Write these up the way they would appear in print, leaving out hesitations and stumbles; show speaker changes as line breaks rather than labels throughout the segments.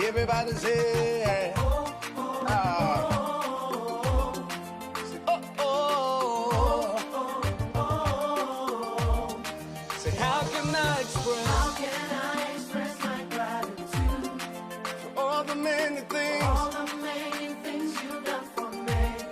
Everybody say, say, how can I express my gratitude for all the many things you've done for me?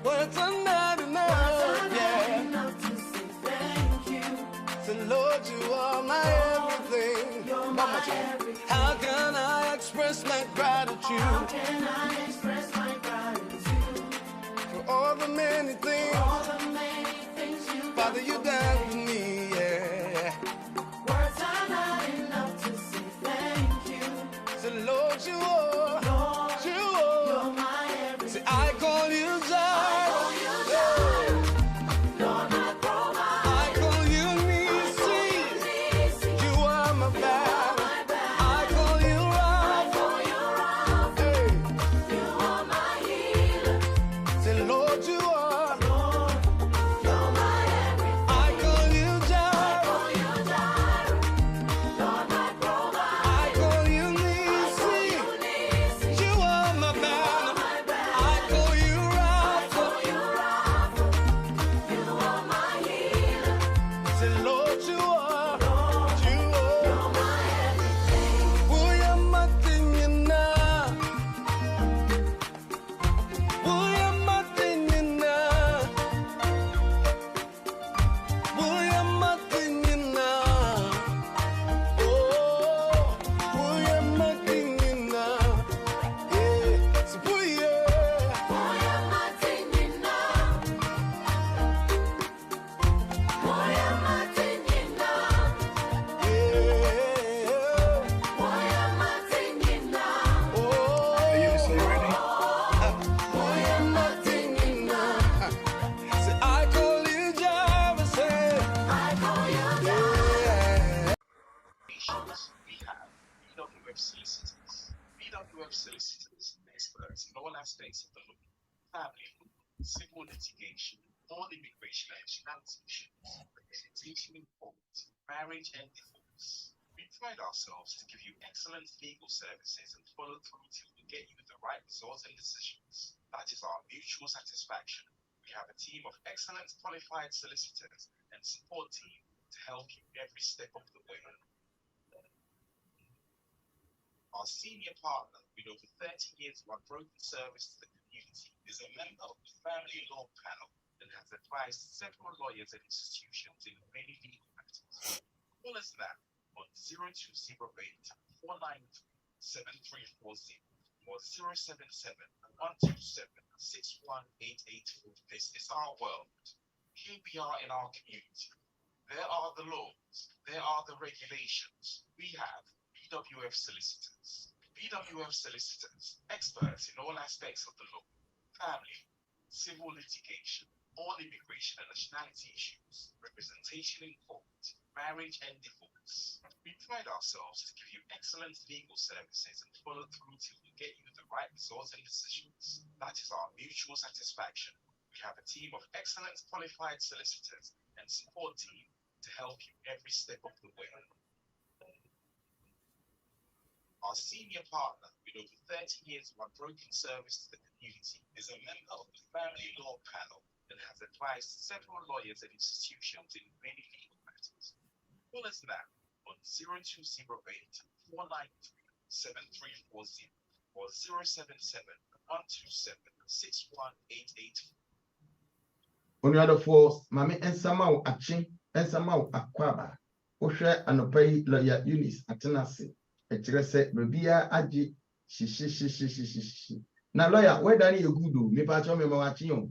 Words are not enough to say thank you. So Lord, you are my everything. You're my everything. How can I express my gratitude? How can I express my gratitude for all the many things Father, you done for me, yeah. Words are not enough to say thank you. So Lord, you are, you're my everything. See, I call you Jireh. Lord, my provider. I call you Eunice. You are my banner. I call you Rapha. Hey. You are my healer. Say, Lord, you are. You're my everything. I call you Jireh. Lord, my provider. I call you Eunice. You are my banner. I call you Rapha. You are my healer. Say, Lord, you are. You're my everything. Eunice, are you ready? Say, I call you Jireh, say. I call you Jireh.
We have BWF Solicitors. BWF Solicitors, experts in all aspects of the law, family law, civil litigation, all immigration and nationality issues, representation in court, marriage and divorce. We pride ourselves to give you excellent legal services and follow through till we get you the right results and decisions. That is our mutual satisfaction. We have a team of excellent qualified solicitors and support team to help you every step of the way. Our senior partner, with over 30 years of unbroken service to the community, is a member of the family law panel and has advised several lawyers and institutions in many legal matters. Call us now on 0208 493 7340 or 077 127 61884. This is our world. Here we are in our community. There are the laws. There are the regulations. We have BWF Solicitors. BWF Solicitors, experts in all aspects of the law, family, civil litigation, all immigration and nationality issues, representation in court, marriage and divorce. We pride ourselves to give you excellent legal services and follow through till we get you the right results and decisions. That is our mutual satisfaction. We have a team of excellent qualified solicitors and support team to help you every step of the way. Our senior partner, with over 30 years of unbroken service to the community, is a member of the family law panel and has advised several lawyers and institutions in many legal matters. Call us now on 0208 493 7340 or 077 127 61884.
Onuadofo mame ensama wo achi ensama wo akwaba ohwe anopai lawyer Eunice atenase ekirese bebia agi shishi na lawyer where dani egudo me pa cho me ma wachi yo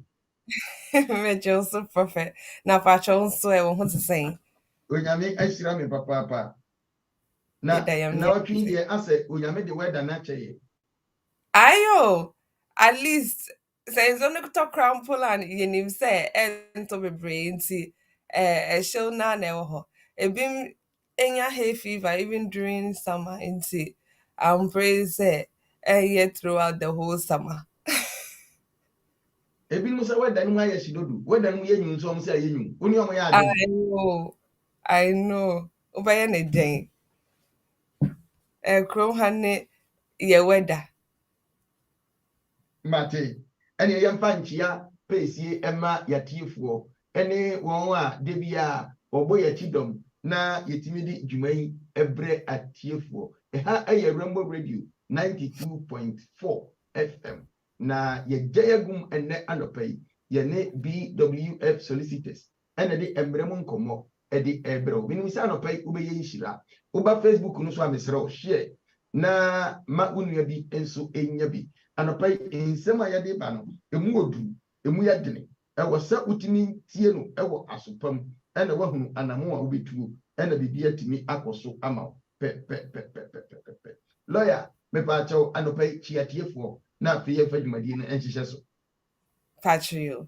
me Joseph prophet na pa cho nso e wo ho tsen
onyame ashira me papa na otwi de ase onyame de weda na cheye
ayo at least says on the crown pull and you say ento bebre nti show na na ho ebim enya hay fever even during summer nti I'm praise yet throughout the whole summer.
ebinom sɛ wɛda no mu ayɛ hyidodo wɛda no mu yɛ nwum nso ɔmo sɛ ayɛ nwum woni ɔmo yɛ
I
adwene
know. I know. Wobɛyɛ ne dɛn? Kurom ha ne yɛ weather.
mbate ɛne yɛmfa nkyia peesie ɛma yɛtiefoɔ ɛne wɔn a debi a ɔbɔ yɛkyi dɔm na yɛtumi de dwuma yi ɛbrɛ atiefoɔ ɛha ɛyɛ Rainbow Radio 92.4 FM na yɛgya yɛgum ɛnɛ anɔpa yi yɛne BWF Solicitors ɛna de mmerɛmu nkɔmmɔ ɛde ɛbrɛ wo menim sɛ anɔpa yi wobɛyɛ nhyira woba Facebook no so a mesrɛ wo share na ma wo nua bi nso ɛnya bi anɔpa yi nsɛm a yɛde ba no emu odu emu yɛdene ɛwɔ sɛ wotumi tie no ɛwɔ asopam ɛna wahunu anamo a wobɛtuo ɛna biribi atumi akɔ so ama wo pɛ lawyer mepaakyɛw anɔpa yi kyiatiefoɔ na afei yɛmfa dwumadie no nhyehyɛ so
Patrio.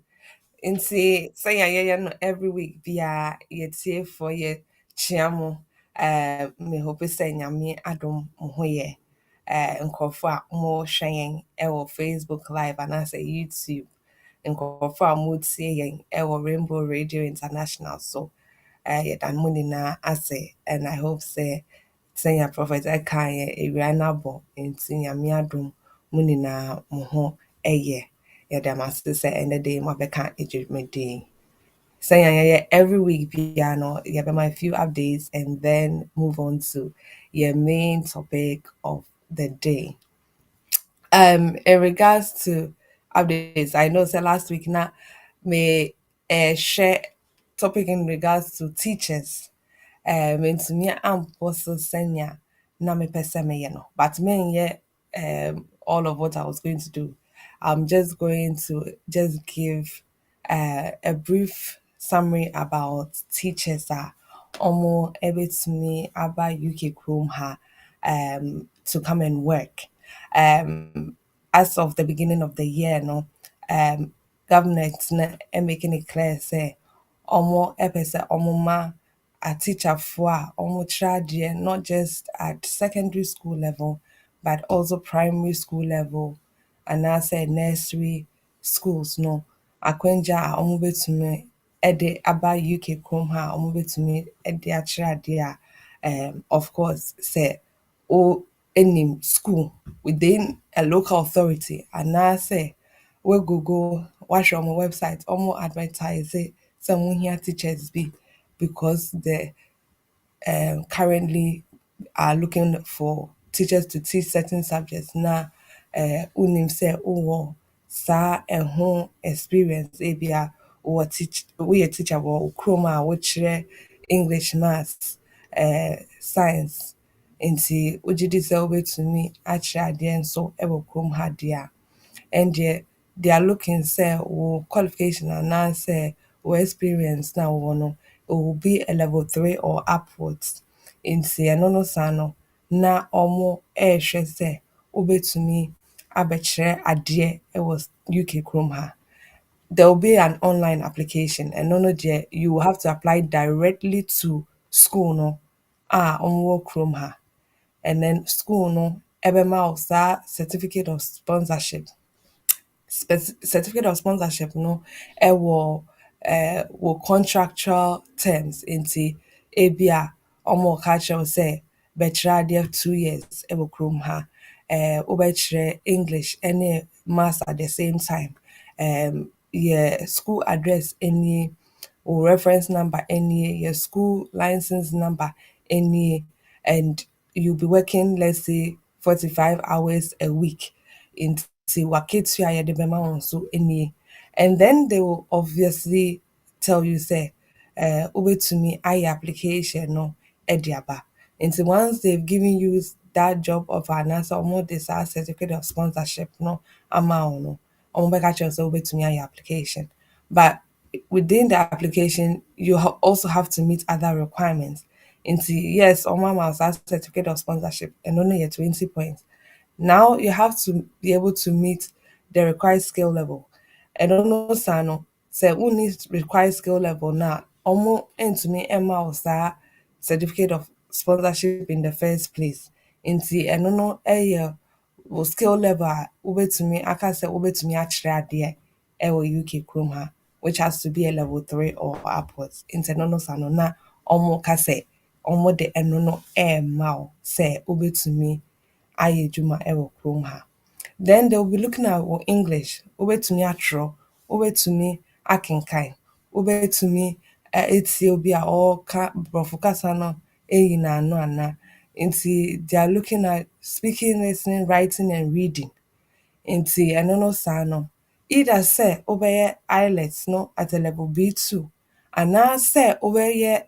Nti sɛ yɛayɛyɛ no every week biara yɛtiefoɔ yɛkyia mo. Mehope sɛ Nyame adom mo ho yɛ. Nkurɔfoɔ a wɔrehwɛ yɛn wɔ Facebook Live anaasɛ YouTube. Nkurɔfoɔ a wɔretie yɛn wɔ Rainbow Radio International so. Yɛda mo nyinaa ase and I hope sɛ sɛnea Prophet ɛka yɛ ewia no abɔ nti Nyame adom mo nyinaa mo ho yɛ. Yɛda mo ase sɛ ɛnnɛ da yi moabɛka dwumadie. Sɛnea yɛyɛ every week biara no yɛbɛma a few updates and then move on to your main topic of the day. In regards to updates, I know say last week now may share topic in regards to teachers. Nti me ampɔ so sɛnea na mepɛ sɛ meyɛ no, but menyɛ all of what I was going to do. I'm just going to just give a brief summary about teachers a ɔmo ɛbɛtumi aba UK kurom ha to come and work. As of the beginning of the year, no, government na making it clear say ɔmo ɛpɛ sɛ ɔmo ma a teacher for ɔmo kyerɛ adeɛ not just at secondary school level but also primary school level and anaasɛ nursery schools no akwangya a ɔmo bɛtumi ɛde aba UK kurom ha a ɔmo bɛtumi ɛde akyerɛ adeɛ a of course sɛ o enim school within a local authority anaasɛ we Google wahwɛ ɔmo website ɔmo advertise sɛ ɔmo hia teachers bi because the currently are looking for teachers to teach certain subjects na unim sɛ wowɔ saa ɛho experience ebia woyɛ teacher wɔ kurom a wokyerɛ English maths science nti wogye di sɛ wobɛtumi akyerɛ adeɛ nso wɔ kurom ha deɛ a ɛndeɛ they are looking sɛ wo qualification anaasɛ wo experience na wowɔ no it will be a level 3 or upwards. Nti ɛno no saa no na ɔmo ɛrehwɛ sɛ wobɛtumi abɛkyerɛ adeɛ wɔ UK kurom ha. There will be an online application and no deɛ you will have to apply directly to school no a ɔmo wɔ kurom ha. And then school no ɛbɛma wo saa certificate of sponsorship. Certificate of sponsorship no ɛwɔ wɔ contractual terms nti ebia ɔmo ka kyerɛ wo sɛ bɛkyerɛ adeɛ 2 years ɛwɔ kurom ha wobɛkyerɛ English ɛne maths at the same time your school address nie wo reference number nie your school license number nie and you'll be working let's say 45 hours a week nti waketua a yɛde bɛma wo nso nie and then they will obviously tell you say wobɛtumi ayɛ application no de aba nti once they've given you that job offer anaasɛ ɔmo de saa certificate of sponsorship no ama wo no ɔmo bɛka kyerɛ wo sɛ wobɛtumi ayɛ application but within the application you also have to meet other requirements nti yes ɔmo ama wo saa certificate of sponsorship ɛno no yɛ 20 points. Now you have to be able to meet the required skill level. I don't know, Sano. Say who needs required skill level now? Almost into me Emma was that certificate of sponsorship in the first place. Inti I don't know a skill level ube to me, I can say ube to me actually there UK kurom ha, which has to be a level 3 or upwards. Nti no no sa no na omo ka say omo de eno no ma wo say obetumi ayɛ adwuma wɔ kurom ha. Then they will be looking at English. Wobɛtumi atwerɛ, wobɛtumi akenkan, wobɛtumi etie obi a ɔka borɔfo kasa no eyi n'ano ana. Nti they are looking at speaking, listening, writing and reading. Nti ɛno no saa no, either sɛ wobɛyɛ IELTS no at a level B2 anaasɛ wobɛyɛ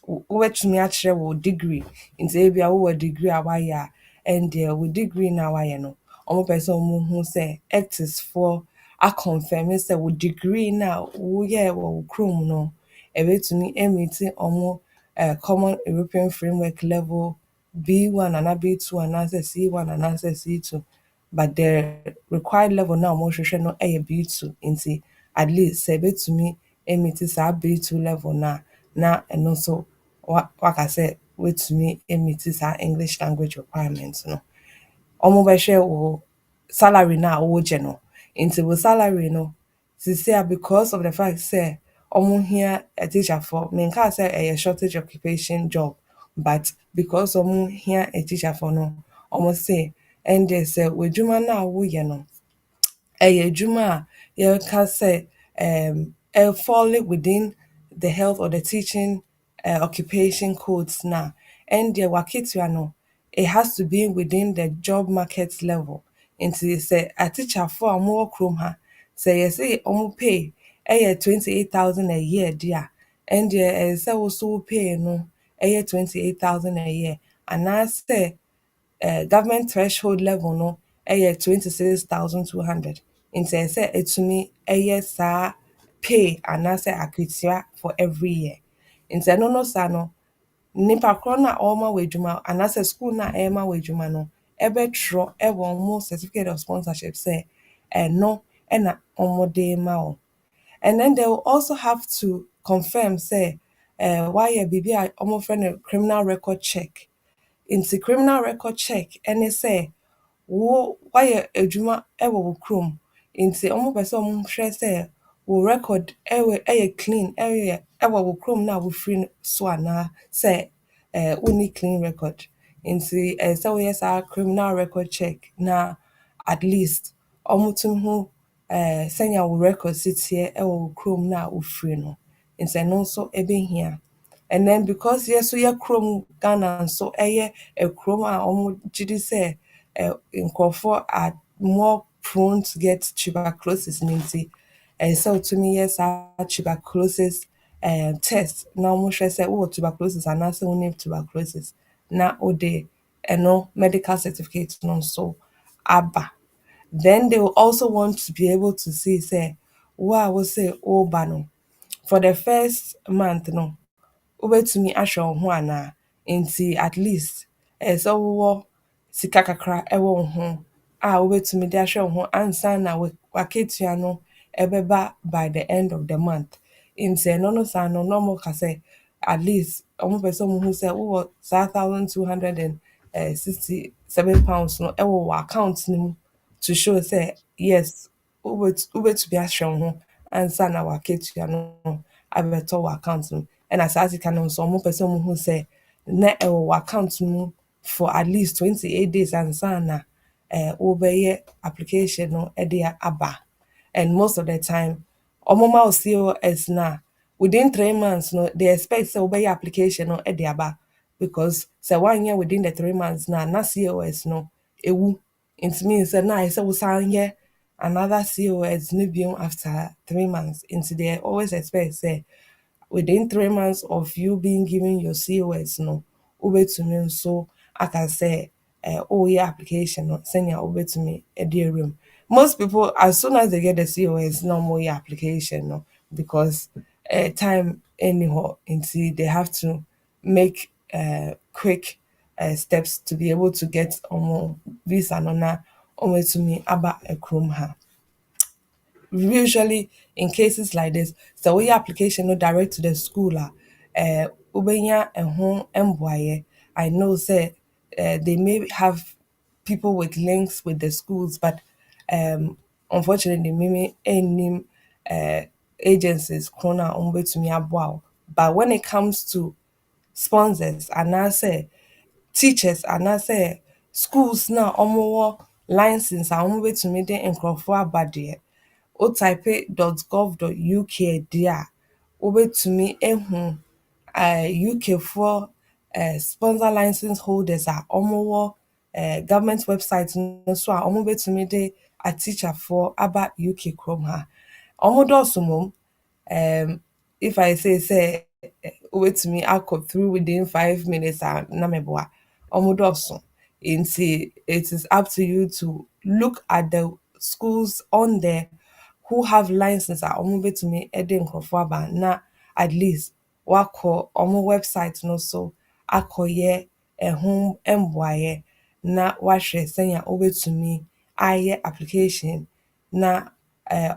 wobɛtumi akyerɛ wo degree. Nti ebia wowɔ degree a wayɛ a ɛndeɛ wo degree no a wayɛ no ɔmo pɛ sɛ ɔmo hu sɛ ECTS aconfirm sɛ wo degree no a woyɛɛ wɔ wo kurom no ɛbɛtumi ɛmeeti ɔmo Common European Framework level B1 anaa B2 anaasɛ C1 anaasɛ C2, but the required level na ɔmo hwehwɛ no ɛyɛ B2. Nti at least sɛ ɛbɛtumi ɛmeeti saa B2 level na ɛno nso waka sɛ wetumi ɛmeeti saa English language requirements no. Ɔmo bɛhwɛ wo salary na wogye no. Nti wo salary no sisia because of the fact sɛ ɔmo hia a teacher for menka sɛ ɛyɛ shortage occupation job, but because ɔmo hia a teacher for no ɔmo say ɛndeɛ sɛ w'adwuma no a woyɛ no ɛyɛ adwuma a yɛka sɛ fall within the health or the teaching occupation codes na ɛndeɛ w'aketewa no it has to be within the job market level. Nti sɛ ateacherfoɔ a wɔwɔ kurom ha sɛ yɛsɛ ɔmo pay ɛyɛ 28,000 a year di a ɛndeɛ ɛyɛ sɛ wo so wo pay no ɛyɛ 28,000 a year anaasɛ government threshold level no ɛyɛ 26,200. Nti ɛyɛ sɛ etumi ɛyɛ saa pay anaasɛ aketewa for every year. Nti ɛno no saa no nipa korɔ no a ɔma wɔ adwuma anaasɛ school no a ɛma wɔ adwuma no ɛbɛtwerɛ ɛwɔ ɔmo certificate of sponsorship sɛ ɛno ɛna ɔmo de ma wo. And then they will also have to confirm say wayɛ biribi a ɔmo frɛ no criminal record check. Nti criminal record check ɛne sɛ wayɛ adwuma ɛwɔ wo kurom. Nti ɔmo pɛ sɛ ɔmo hwɛ sɛ wo record ɛyɛ clean ɛwɔ wo kurom na wofiri so anaa sɛ wonni clean record. Nti ɛsɛ sɛ woyɛ saa criminal record check na at least ɔmo tumi hu sɛnea wo record si teɛ ɛwɔ wo kurom na wofiri no. Nti ɛno nso ɛbɛhia. And then because yes yɛ kurom Ghana nso ɛyɛ kurom a ɔmo gye di sɛ nkurɔfoɔ are more prone to get tuberculosis nti ɛyɛ sɛ wotumi yɛ saa tuberculosis test na ɔmo hwɛ sɛ wowɔ tuberculosis anaasɛ wonni tuberculosis na wode ɛno medical certificate no nso aba. Then they will also want to be able to see say wo a wo say woba no for the first month no wobɛtumi ahwɛ wo ho anaa. Nti at least ɛyɛ sɛ wowɔ sika kakra ɛwɔ wo ho a wobɛtumi de ahwɛ wo ho ansa na w'aketua no ɛbɛba by the end of the month. Nti ɛno no saa no na ɔmo ka sɛ at least ɔmo pɛ sɛ ɔmo hu sɛ wowɔ saa £1,267 no ɛwɔ wo account no mu to show sɛ yes wobɛtumi ahwɛ wo ho ansa na w'aketua no abɛtɔ wo account no. Ɛna saa sika no nso ɔmo pɛ sɛ ɔmo hu sɛ na ɛwɔ wo account no mu for at least 28 days ansa na wobɛyɛ application no ɛde aba. And most of the time ɔmo ma wo COS na within 3 months no they expect sɛ wobɛyɛ application no ɛde aba because sɛ woanyɛ within the 3 months na COS no ewu. It means sɛ na ayɛ sɛ wo san yɛ another COS no bio after 3 months. Nti they always expect say within 3 months of you being given your COS no wobɛtumi nso aka sɛ woyɛ application no sɛnea wobɛtumi ɛde awuram. Most people as soon as they get the COS no more application no because time anyhow until they have to make quick steps to be able to get visa no na wobɛtumi aba kurom ha. Usually in cases like this so we application no direct to the school wobɛnya ɛho mboayɛ. I know say they may have people with links with the schools but unfortunately mimi enim agencies krona umbetumi aboa. But when it comes to sponsors and I say teachers and I say schools na omo license a omo betumi de nkrofo abade o type .gov.uk dia wobetumi ehu UK for sponsor license holders a omo government website no so a omo betumi de a teacher for aba UK chrome ha omo do mom if I say wait me I cut through within 5 minutes and nameboa omodoso inti it is up to you to look at the schools on there who have license at omo betumi ede nkrofo aba na at least wako omo website no so akoye ehun emboaye na wahwe senya obetumi aye application na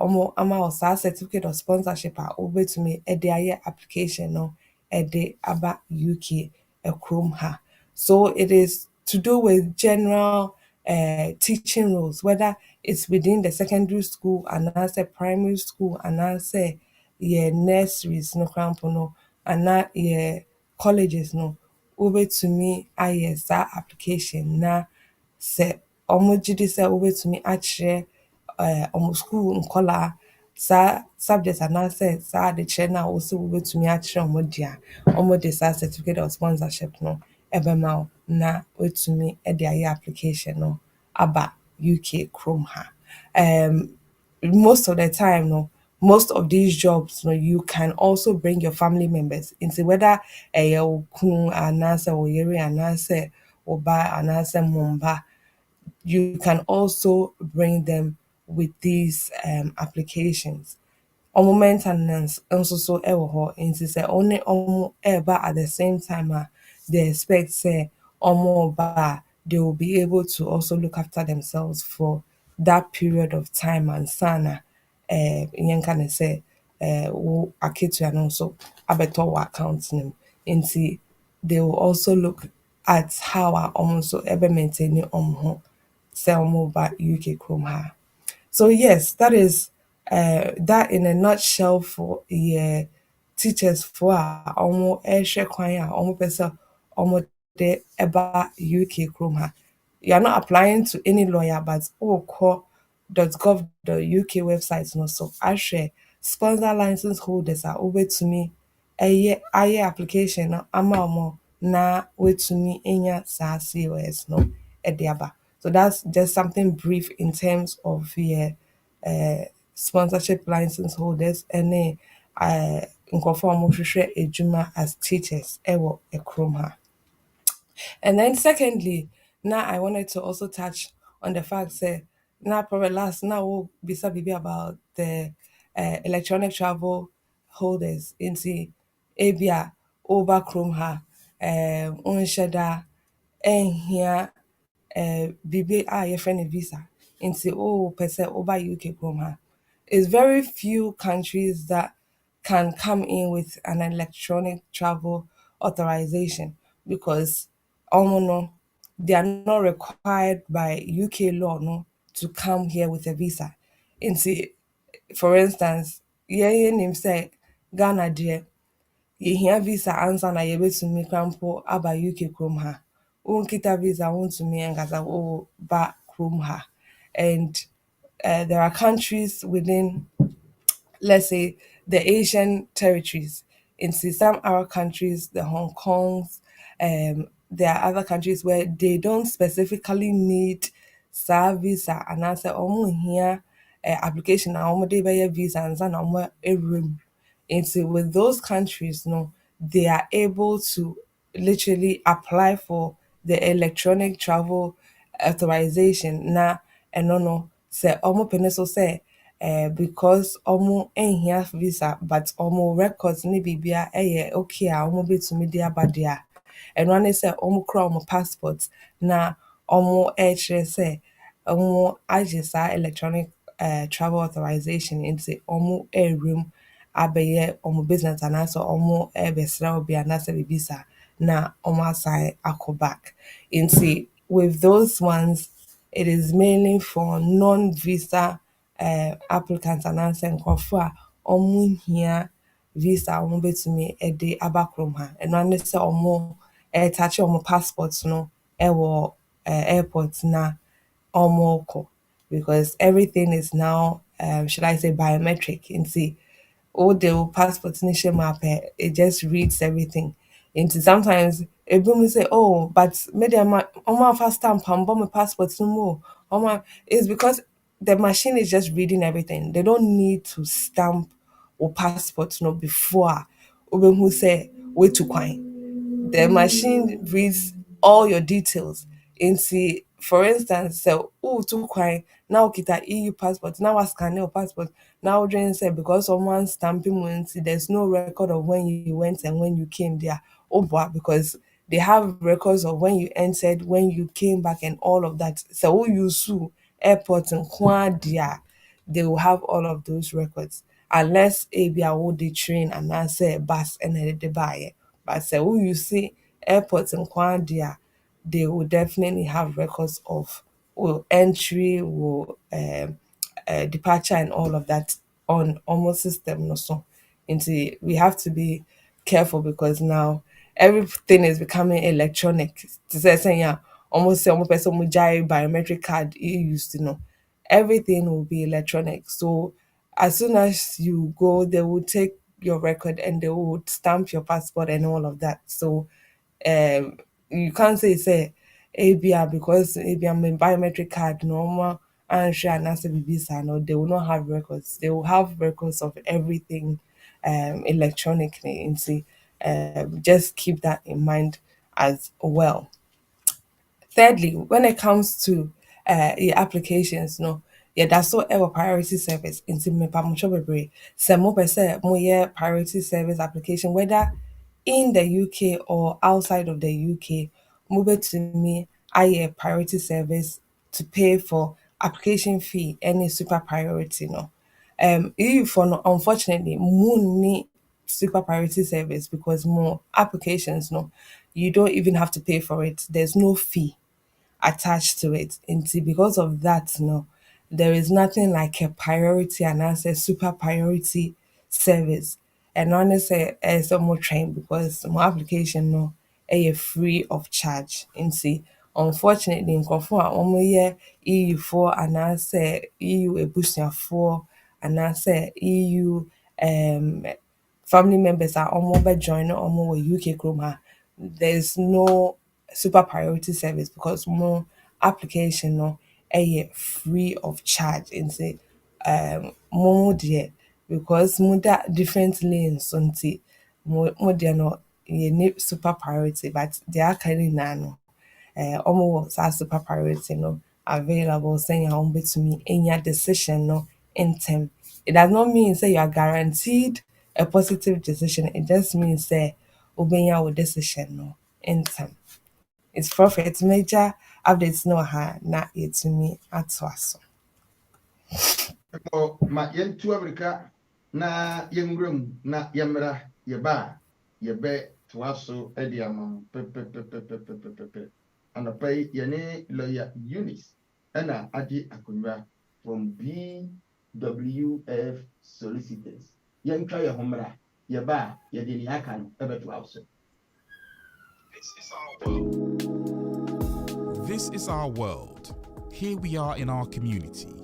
omo ama wo saa certificate of sponsorship a wobetumi de ayɛ application no de aba UK kurom ha. So it is to do with general teaching roles, whether it's within the secondary school and anaasɛ primary school and anaasɛ yɛ nurseries no korampo no anaa yɛ colleges no wobetumi ayɛ saa application na sɛ ɔmo gye di sɛ wobetumi akyerɛ ɔmo school nkɔlaa saa subject anaasɛ saa adekyerɛ no a wo sɛ wobɛtumi akyerɛ ɔmo de a ɔmo de saa certificate of sponsorship no ɛbɛma wo na woatumi de ayɛ application no aba UK kurom ha. Most of the time no most of these jobs no you can also bring your family members into whether ɛyɛ wo kunu anaasɛ wo yere anaasɛ wo ba anaasɛ mo mba you can also bring them with these applications. Omo maintenance nso so ɛwɔ hɔ nti sɛ only omo ɛba at the same time they expect say omo ba they will be able to also look after themselves for that period of time and sana yɛnka ne sɛ wo aketua no nso abɛtɔ wɔ account no mu nti they will also look at how omo nso ɛbɛ maintain omo ho sɛ omo ba UK kurom ha. So yes, that is that in a nutshell for teachers for almost ehwɛ kwan a ɔmo pɛ sɛ ɔmo de ɛba UK kurom ha. You are not applying to any lawyer, but .gov.uk website no so ahwɛ sponsor license holders are over to me aye application no ama ɔmo na wetumi enya saa COS no ɛde aba. So that's just something brief in terms of sponsorship license holders and nkurɔfoɔ a wɔhwehwɛ adwuma as teachers ɛwɔ kurom ha. And then secondly, now I wanted to also touch on the fact that now probably last now we'll be bibi about the electronic travel holders into Abia over Chrome ha unshada and here bibi your friend visa into percent over UK Chrome ha. It's very few countries that can come in with an electronic travel authorization because no, they are not required by UK law no to come here with a visa. Into for instance, name say Ghana dear, yehia visa ansa na yebetumi krampo aba UK kurom ha. Unkita visa wontumi enkasa wo ba kurom ha. And there are countries within let's say the Asian territories. In some Arab countries, the Hong Kongs, there are other countries where they don't specifically need sa visa and answer omo here application na omo de be visa and na omo room. Into with those countries, no, they are able to literally apply for the electronic travel authorization na no say omo peniso say because omo ehia visa but omo records ni bibia okay a omo betumi de abade a eno ne say omo kra omo passport na omo kyerɛ sɛ omo agye saa electronic travel authorization into omo room abɛyɛ omo business anaasɛ omo ɛbɛsrɛ obi anaasɛ bibisa na omo assign akɔ back into with those ones it is mainly for non-visa applicants anaasɛ nkurɔfoɔ a ɔmo hia visa a ɔmo betumi de aba kurom ha. Ɛno ara ne sɛ ɔmo ɛretouch ɔmo passport no ɛwɔ airport na ɔmo kɔ, because everything is now should I say biometric. Nti all the passport ni hyɛ mu apɛ, it just reads everything. Nti sometimes ebinom say, oh, but me dem ɔmo afa stamp ambɔ me passport no mu o. It's because the machine is just reading everything. They don't need to stamp or passport no before who say wait to kwan. The machine reads all your details. Into, for instance, so to kwan now kita EU passport, now I scan your passport. Now Jane said because someone stamping when there's no record of when you went and when you came there. Oh boy, because they have records of when you entered, when you came back, and all of that. So who you sue airport and Kwadia, they will have all of those records. Unless ABI will the train and I say bus and they buy it. But say who you see airports and Kwadia, they will definitely have records of entry, departure, and all of that on almost system. No, so into we have to be careful because now everything is becoming electronic. To say saying yeah, almost say almost person biometric card you used to know. Everything will be electronic. So as soon as you go, they will take your record and they will stamp your passport and all of that. So you can't say ABR because ABR mean biometric card normal and share and answer visa. No, they will not have records. They will have records of everything electronically. And see, just keep that in mind as well. Thirdly, when it comes to your applications, no, yeah, that's all our priority service. Into me pamucho bebre. Some more percent more yeah priority service application, whether in the UK or outside of the UK, move to me. I priority service to pay for application fee any super priority no. If for no, unfortunately, money super priority service because more applications no, you don't even have to pay for it. There's no fee attached to it. And see, because of that, no, there is nothing like a priority and answer super priority service. And honestly, some more train because more application no free of charge. And see, unfortunately, in Kofu, year EU for and answer EU a booster for and answer EU family members are almost by joining almost UK Chroma. There's no super priority service because more application no free of charge and say more dear because more that different lanes until more dear no you need super priority but they are kind of nano almost as super priority no available saying home to me any decision no in time. It does not mean say you are guaranteed a positive decision. It just means say obeying your decision no in time. It's profit major updates no ha na it me at so.
Ma yɛntu Amerika na yɛnwura mu na yɛmmra yɛba yɛbɛ toa so de ama pɛpɛpɛpɛpɛpɛpɛ. Anɔpa yi yɛne lawyer Eunice ɛna agye akonnwa from BWF Solicitors. Yɛntwa yɛn ho mmra yɛba yɛde ne aka no ɛbɛtoa so.
This is our world. Here we are in our community.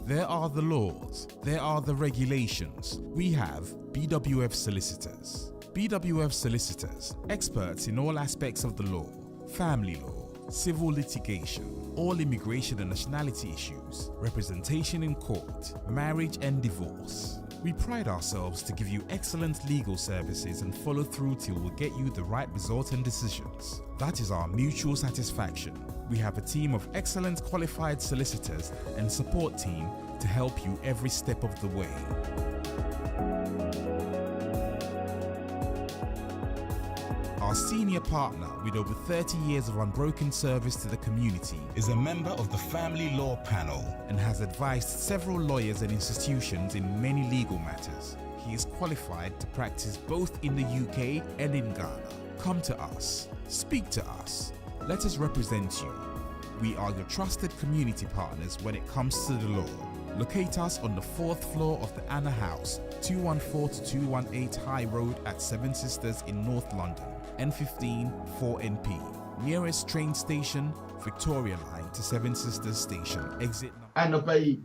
There are the laws, there are the regulations. We have BWF Solicitors. BWF Solicitors, experts in all aspects of the law, family law, civil litigation, all immigration and nationality issues, representation in court, marriage and divorce. We pride ourselves to give you excellent legal services and follow through till we get you the right result and decisions. That is our mutual satisfaction. We have a team of excellent qualified solicitors and support team to help you every step of the way. Our senior partner with over 30 years of unbroken service to the community is a member of the Family Law Panel and has advised several lawyers and institutions in many legal matters. He is qualified to practice both in the UK and in Ghana. Come to us. Speak to us. Let us represent you. We are your trusted community partners when it comes to the law. Locate us on the 4th floor of the Anna House, 214 to 218 High Road at Seven Sisters in North London, N15 4NP. Nearest train station, Victoria Line to Seven Sisters Station, exit number.
Anɔpa yi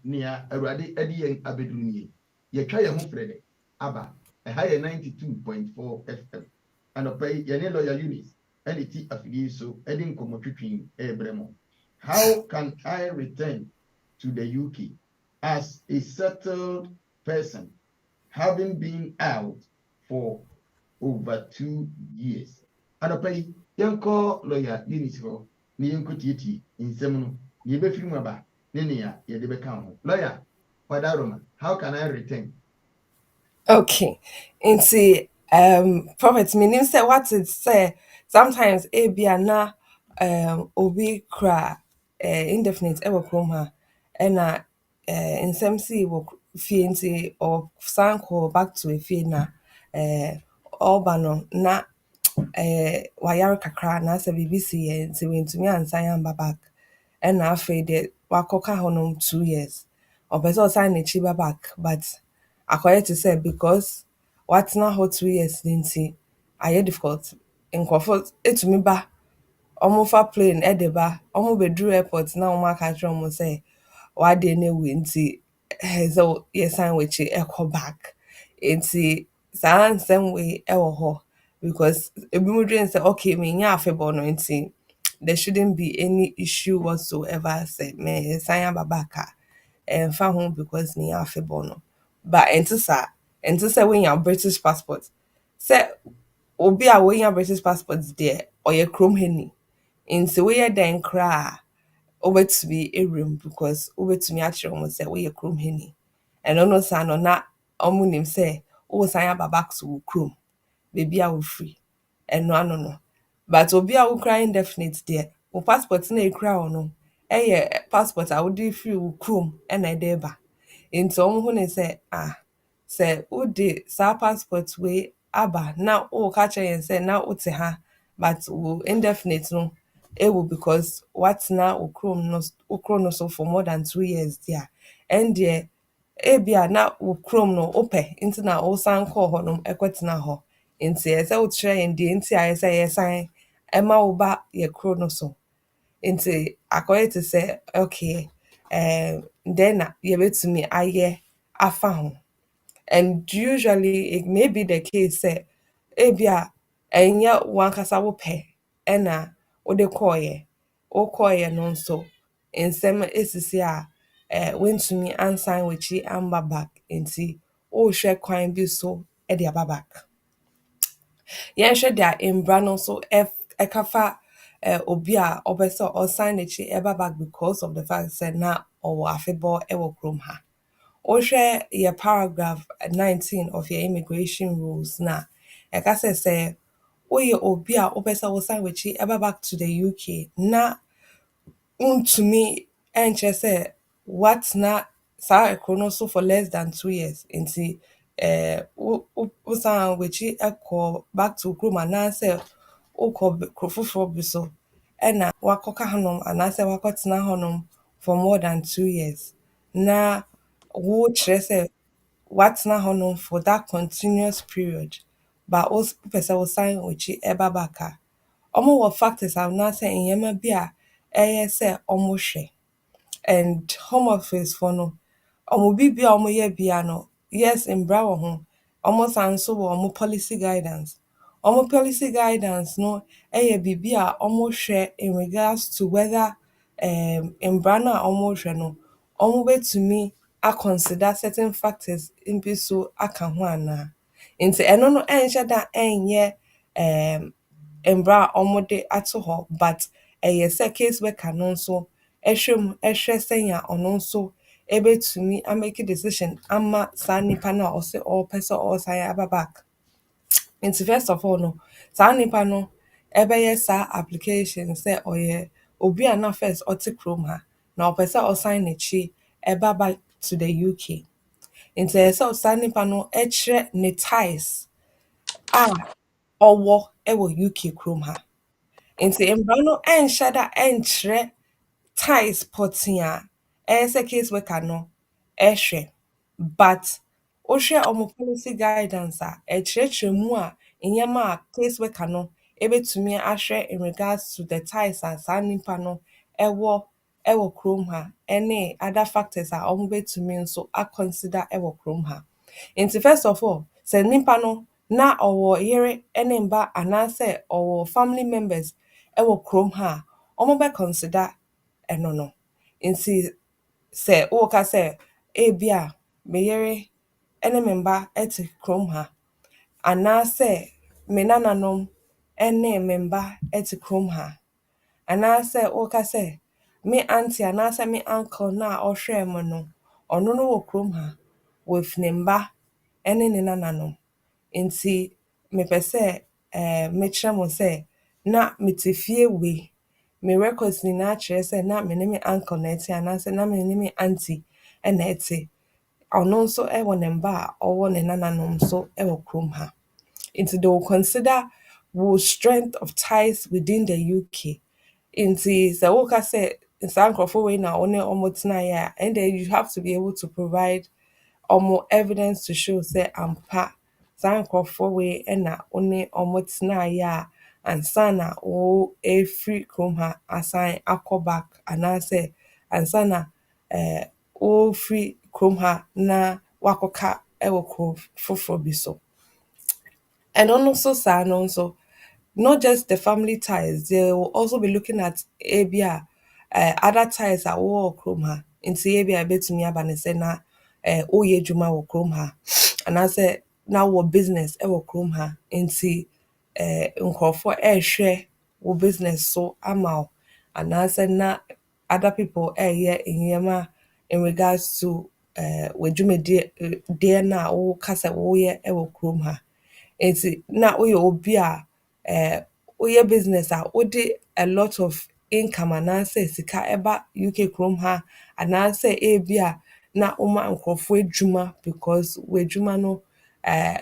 nea awurade adi yɛn abɛduru nie yɛtwa yɛn ho frɛ dɛ aba ɛha yɛ 92.4 FM anɔpa yi yɛne lawyer Eunice ɛne ti afidie so ɛde nkɔmmɔtwitwi ɛrebrɛ mo. How can I return to the UK as a settled person having been out for over 2 years? Anɔpa yi yɛnkɔ lawyer Eunice hɔ na yɛnkɔtietie nsɛm no na yɛbɛfiri mu aba ne nea yɛde bɛka ho. Lawyer Wadaroma, how can I return?
Okay. Nti prophet meaning say what it say sometimes e bia na obi kra indefinite e wo krom ha na nsɛm si wo fie nti or sanko back to fie na ɔba no na wayare kakra na sɛ biribi si yɛ nti wentumi ansan amba back ɛna afei de wakɔka hɔnom 2 years ɔpɛ sɛ ɔsan n'akyi ba back but akɔyɛ te sɛ because watena hɔ 2 years ne nti ayɛ difficult nkurɔfo etumi ba ɔmo fa plane ɛde ba ɔmo bɛduru airport na ɔmo aka kyerɛ ɔmo sɛ wade no awu nti sɛ yɛsan w'akyi ɛkɔ back nti saa nsɛm wei ɛwɔ hɔ because ebinom dwen sɛ okay menya afebɔɔ no nti there shouldn't be any issue whatsoever sɛ mesan aba back a ɛmfa ho because menya afebɔɔ no but ɛnte saa ɛnte sɛ wonya British passport sɛ obi a wonya British passport deɛ ɔyɛ kurom hani nti woyɛ dɛn koraa a wobɛtumi ewuram because wobɛtumi akyerɛ wɔn sɛ woyɛ kurom hani ɛno no saa no na ɔmo nim sɛ wosan aba back to wo kurom baabi a wofiri ɛno ano no but obi a wokura indefinite deɛ wo passport na ekura wo no ɛyɛ passport a wode firi wo kurom ɛna ɛde ba nti ɔmo ho ne sɛ sɛ wode saa passport wei aba na woka kyerɛ yɛn sɛ na wote ha but wo indefinite no ewu because watena wo kurom no so for more than 2 years there ɛndeɛ ebia na wo kurom no wopɛ nti na wosan kɔɔ hɔ nom ɛkɔtena hɔ nti ɛsɛ wokyerɛ yɛn deɛ nti a ɛsɛ yɛsan ɛma wo ba yɛ kuro no so nti akɔyɛ te sɛ okay then na yɛbɛtumi ayɛ afa ho and usually it may be the case sɛ ebia ɛnyɛ wankasa wopɛ ɛna wode wokɔɔyɛ no nso nsɛm esisi a wontumi ansan w'akyi amba back nti wohwɛ kwan bi so ɛde aba back yɛnhwɛ deɛ mbra no nso ɛka fa obi a ɔpɛ sɛ ɔsan n'akyi ɛba back because of the fact sɛ na ɔwɔ afebɔɔ ɛwɔ kurom ha wohwɛ yɛ paragraph 19 of your immigration rules na ɛka sɛ woyɛ obi a wopɛ sɛ wosan w'akyi ɛba back to the UK na wontumi ɛnkyerɛ sɛ watena saa kuro no so for less than 2 years nti wosan w'akyi ɛkɔ back to kurom anaasɛ wokɔ kuro foforɔ bi so ɛna wakɔka hɔnom anaasɛ wakɔtena hɔnom for more than 2 years na wokyerɛ sɛ watena hɔnom for that continuous period but wopɛ sɛ wosan w'akyi ɛba back a ɔmo wɔ factors anaasɛ nneɛma bi a ɛyɛ sɛ ɔmo hwɛ and home office for no ɔmo biribi a ɔmo yɛ bia no yes mbra wɔ ho ɔmo san so wɔ ɔmo policy guidance no ɛyɛ biribi a ɔmo hwɛ in regards to whether mbra no a ɔmo hwɛ no ɔmo bɛtumi consider certain factors bi so aka ho anaa nti ɛno no ɛnhyɛ da ɛnyɛ mbra a ɔmo de ato hɔ but ɛyɛ sɛ case worker no nso ɛhwɛ mu ɛhwɛ sɛnea ɔno nso ɛbɛtumi amake decision ama saa nipa no a ɔsɛ ɔpɛ sɛ ɔsan aba back nti first of all no saa nipa no ɛbɛyɛ saa application sɛ ɔyɛ obi a na first ɔte kurom ha na ɔpɛ sɛ ɔsan n'akyi ɛba back to the UK nti ɛyɛ sɛ saa nipa no ɛkyerɛ ne ties a ɔwɔ ɛwɔ UK kurom ha nti mbra no ɛnhyɛ da ɛnkyerɛ ties pɔtee a ɛyɛ case worker no ɛhwɛ, but wohwɛ ɔmo policy guidance a ɛkyerɛkyerɛ mu a nneɛma a case worker no ebetumi ahwɛ in regards to the ties a saa nipa no ɛwɔ kurom ha ɛne other factors a ɔmo betumi nso akɔnsider ɛwɔ kurom ha. Nti first of all, sɛ nipa no na ɔwɔ yere ɛne mba anaasɛ ɔwɔ family members ɛwɔ kurom ha a, ɔmo bɛ consider ɛno no. Nti sɛ woka sɛ ebia me yere ɛne me mba ɛte kurom ha anaasɛ me nananom ɛne me mba ɛte kurom ha anaasɛ woka sɛ me aunty anaasɛ me uncle na ɔhwɛɛ me no ɔno no wɔ kurom ha with ne mba ɛne ne nananom. Nti mepɛ sɛ mekyerɛ mo sɛ na mete fie wei, me records nyinaa kyerɛ sɛ na me ne me uncle na ɛte anaasɛ na me ne me aunty ɛna ɛte. Ɔno nso ɛwɔ ne mba a ɔwɔ ne nananom nso ɛwɔ kurom ha. Nti they will consider wo strength of ties within the UK. Nti sɛ woka sɛ saa nkurɔfoɔ wei na wo ne ɔmo tenaeɛ a, and then you have to be able to provide ɔmo evidence to show sɛ ampa saa nkurɔfoɔ wei ɛna wo ne ɔmo tenaeɛ a ansa na wo efiri kurom ha asan akɔ back anaasɛ ansa na wofiri kurom ha na wakɔka ɛwɔ kurom foforɔ bi so. Ɛno no nso saa no nso, not just the family ties, they will also be looking at ebia other ties a wɔwɔ kurom ha. Nti ebia ebetumi aba ne sɛ na woyɛ adwuma wɔ kurom ha anaasɛ na wowɔ business ɛwɔ kurom ha. Nti nkurɔfoɔ ɛrehwɛ wo business so ama wo anaasɛ na other people ɛreyɛ nneɛma in regards to w'adwumadie deɛ no a woka sɛ woyɛ ɛwɔ kurom ha. Nti na woyɛ obi a woyɛ business a wode a lot of income anaasɛ sika ɛba UK kurom ha anaasɛ ebia na woma nkurɔfoɔ adwuma because w'adwuma no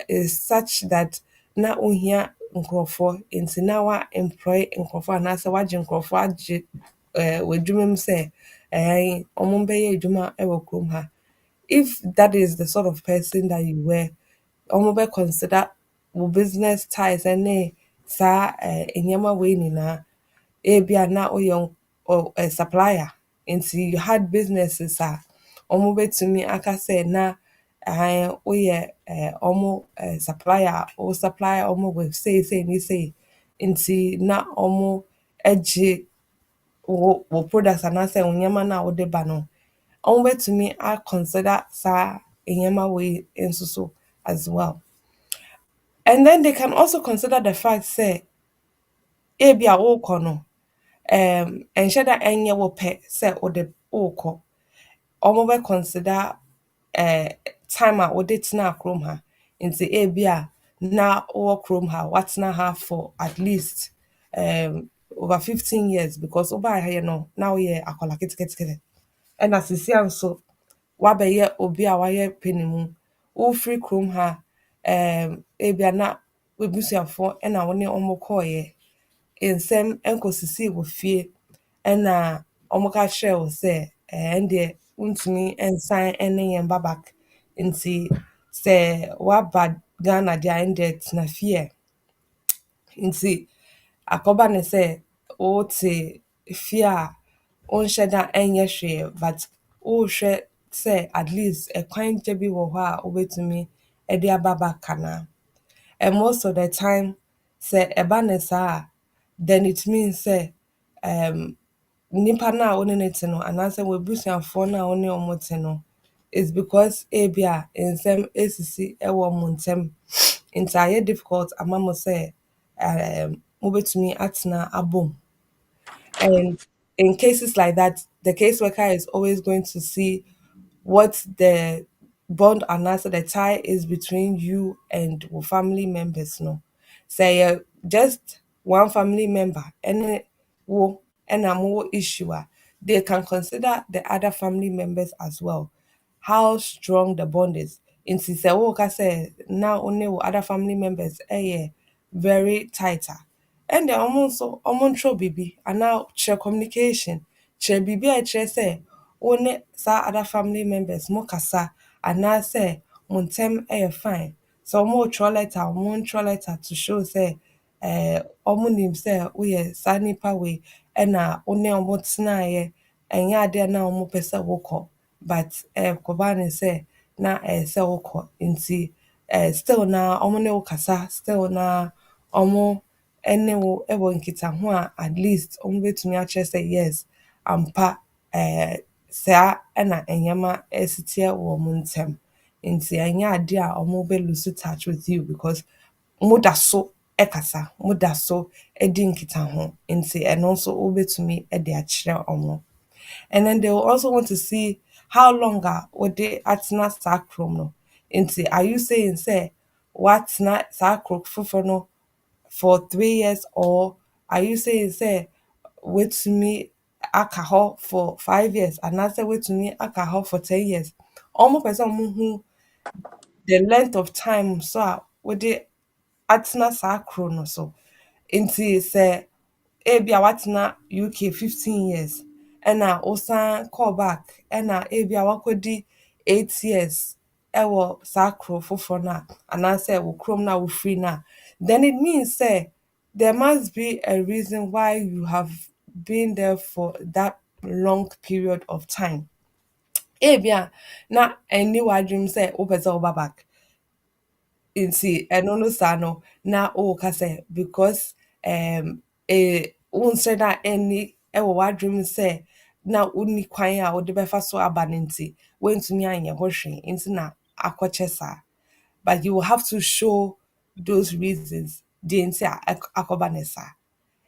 is such that na wohia nkurɔfoɔ nti na woa-employ nkurɔfoɔ anaasɛ woagye nkurɔfoɔ agye w'adwuma mu sɛ ɔmo bɛyɛ adwuma ɛwɔ kurom ha. If that is the sort of person that you were, ɔmo bɛ consider wo business ties ɛne saa nneɛma wei nyinaa. Ebia na woyɛ a supplier nti you had businesses a ɔmo betumi aka sɛ na woyɛ ɔmo supplier a wo supply ɔmo with sei ne sei nti na ɔmo agye wo products anaasɛ wo nneɛma no a wode ba no, ɔmo betumi aconsider saa nneɛma wei nso so as well. And then they can also consider the fact say ebia wokɔ no ɛnhyɛ da ɛnyɛ wo pɛ sɛ wode wokɔ. Ɔmo bɛ consider time a wode tena kurom ha. Nti ebia na wowɔ kurom ha woatena ha for at least over 15 years because wobae ha no na woyɛ akwadaa ketekete ɛna sesia nso woabɛyɛ obi a wayɛ panimu. Wofiri kurom ha ebia na w'abusuafoɔ ɛna wo ne ɔmo kɔɔeɛ. Nsɛm ɛnkɔsisii wɔ fie ɛna ɔmo ka kyerɛɛ wo sɛ ɛndeɛ wontumi ɛnsan ɛne yɛn ba back. Nti sɛ woaba Ghana deɛ a ɛndeɛ tena fie ɛ. Nti akɔba ne sɛ wote fie a wonhyɛ da ɛnyɛ hwee but wohwɛ sɛ at least ɛkwan gya bi wɔ hɔ a wobetumi ɛde aba back anaa. And most of the time sɛ ɛba ne saa a then it means sɛ nipa no a wo ne no te no anaasɛ w'abusuafoɔ no a wo ne ɔmo te no is because ebia nsɛm esisi ɛwɔ ɔmo ntam. Nti ayɛ difficult ama mo sɛ mobetumi atena abom. And in cases like that, the caseworker is always going to see what the bond and also the tie is between you and your family members. No, say just one family member and wo and a more issue, they can consider the other family members as well. How strong the bond is. In say oh say now only other family members very tighter. And then also tro bibi and now share communication. Share bibi I share say wo ne saa other family members mo kasa anaasɛ mo ntɛm yɛ fine. Sɛ ɔmotwerɛ letter a monntwerɛ letter to show sɛ ɔmo nim sɛ woyɛ saa nnipa wei ɛna wo ne ɔmo tenaeɛ ɛnyɛ adeɛ na ɔmo pɛ sɛ wokɔ but ɛkɔba ne sɛ na ɛyɛ sɛ wokɔ nti still na ɔmo ne wo kasa still na ɔmo ne wo wɔ nkitaho a at least ɔmo betumi akyerɛ sɛ yes ampa saa ɛna nneɛma si teɛ wɔ ɔmo ntam nti ɛnyɛ ade a ɔmo bɛ lose touch with you because moda so kasa moda so di nkitaho nti ɛno nso wobɛtumi de akyerɛ ɔmo. And then they will also want to see how long wode atena saa kurom no. Nti are you saying say woatena saa kuro foforɔ no for 3 years or are you saying say woatumi aka hɔ for 5 years anaasɛ woatumi aka hɔ for 10 years? Ɔmo pɛ sɛ ɔmo hu the length of time so a wode atena saa kuro no so. Nti sɛ ebi a watena UK 15 years ɛna wosan call back ɛna ebi a wakɔdi 8 years ɛwɔ saa kuro foforɔ no a anaasɛ wo kurom no a wofiri no a then it means sɛ there must be a reason why you have been there for that long period of time. Ebi a na ɛnni w'adwene sɛ wopɛ sɛ woba back nti ɛno no saa no na woka sɛ because wo nsrɛ no a ɛnni wɔ w'adwene mu sɛ na wonni kwan a wode bɛfa so aba no nti woantumi anyɛ ho hwee nti na akɔkyɛ saa but you will have to show those reasons deɛ nti a akɔba ne saa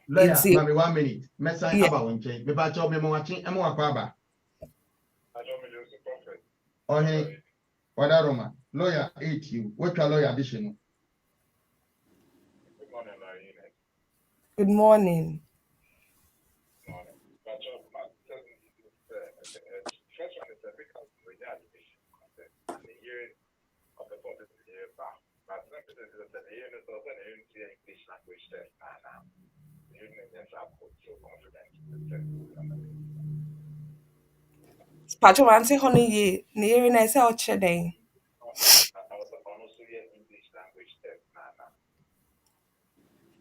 Lawyer,
nti
mami 1 minute. Mesa
yeah,
aba wo nkyɛn. Mepa kyɛw me mo wakye emo akɔ aba. Ɔhe Wada Roma. Lawyer 8 you. Wotwa lawyer addition no.
good morning. Patro wante hɔ no yie na yɛwi na ɛsɛ ɔkyerɛ dɛn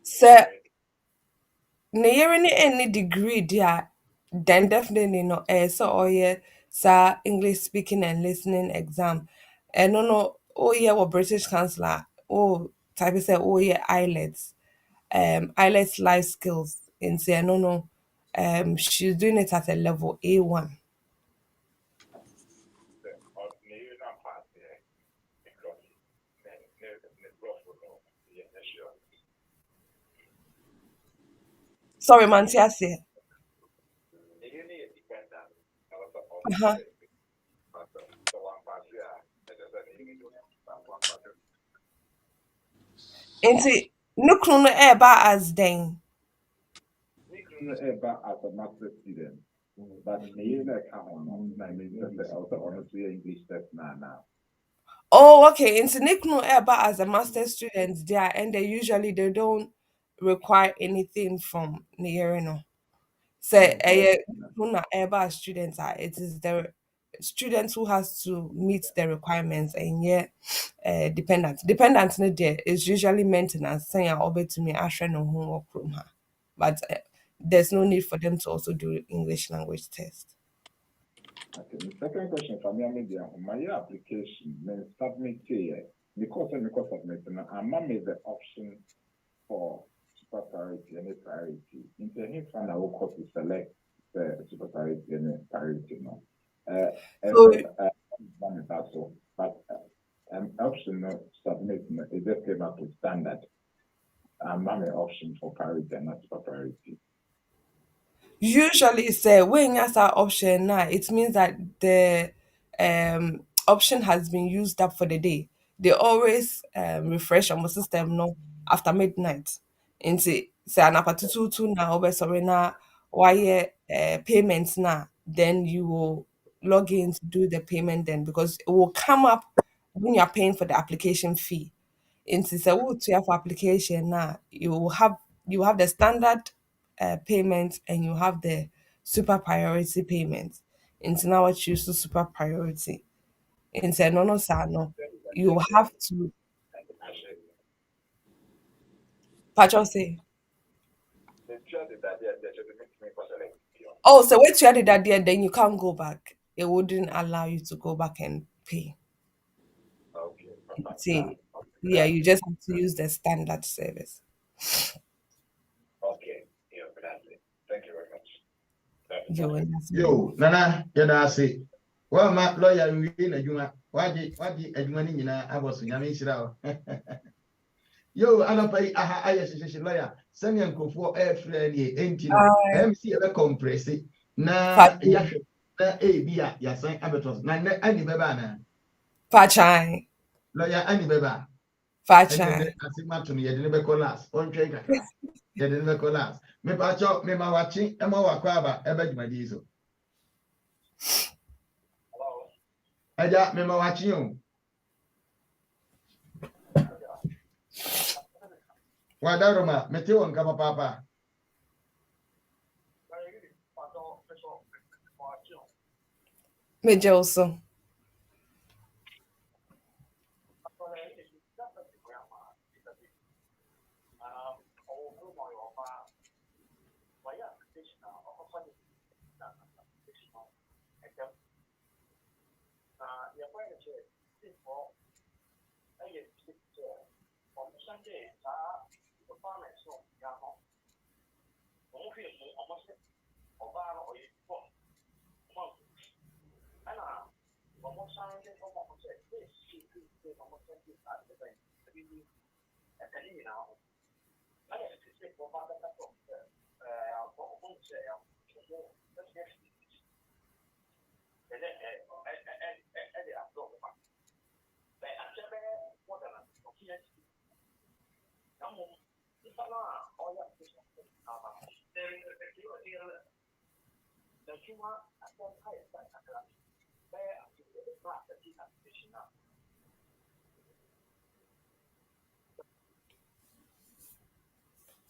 sɛ na yɛwi ne any degree di a then definitely no ɛyɛ sɛ ɔyɛ saa English speaking and listening exam ɛno no woyɛ wɔ British Council a wo type sɛ woyɛ IELTS IELTS life skills nti ɛno no she's doing it at a level A1. Sorry, Mantiase. Uh-huh. Nti ne kunu no ɛreba as dɛn?
As a master student, but the year that come on, I mean, also honestly English test now.
Oh, okay. Nti ne kunu ɛreba as a master student there, and they don't require anything from ne yere no. Say ɛyɛ kunu na ɛreba as student it is the student who has to meet the requirements and yeah, dependent. Dependent no there is usually maintenance saying a ɔbɛtumi ahwɛ ne ho wɔ kurom ha. But there's no need for them to also do English language test.
Okay, the second question for me, I mean, my application, then submit here, because submit, I'm made the option for super priority and priority. In the him I will call to select the super priority and priority. No, so, but option submit is just came up with standard. I'm an option for priority and not super priority.
Usually say when you that option now, it means that the option has been used up for the day. They always refresh on the system no after midnight. Nti say anapa tutu na obe sorry na why payments na then you will log in to do the payment then because it will come up when you're paying for the application fee. Nti sɛ wotua for application na you have the standard payment and you have the super priority payment. Nti na what choose to super priority. Nti no saa no, you have to patch say. Oh, so wait you added that there, then you can't go back. It wouldn't allow you to go back and pay. See, yeah, you just have to use the standard service.
Okay, yeah, that's it. Thank you very much.
You will not
Yo, Nana, yada ase. Wa ma lawyer wi na adwuma. Waji adwuma ni nyina aboso nyame nhyira o. Yo, anapai aha aye hyehyɛ lawyer. Sɛnea nkurɔfoɔ ɛfrɛ nie enti no. MC ebe compress na yahwɛ na ebi a yasan abetos. Na ani beba na.
Fachai.
Lawyer ani beba.
Fachai.
Asigmato no yɛde ne bɛkɔ last. Ɔntwɛn kakra. Yɛde ne bɛkɔ last. Me pa cho me ma wachi e ma wakɔ aba ebe dwumadi so. Aja me ma wachi o. Wadaroma mete won ka papa.
Meje also.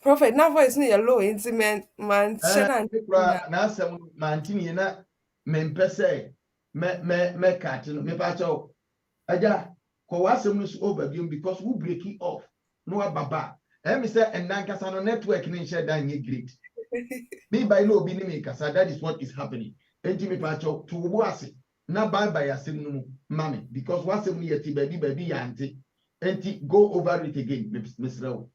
Prophet, na voice no yellow into man shena
Na asem mantini na mempe sɛ me cut no me pa cho aja ko wasem no so over biom because we break it off no ababa me say endankasa no network ni share dan ye great me by no obi ni me kasa that is what is happening enti me pa cho to wo ase na bye asem no mu mame because wasem no yeti baby ya ante enti go over it again Mr. Rao.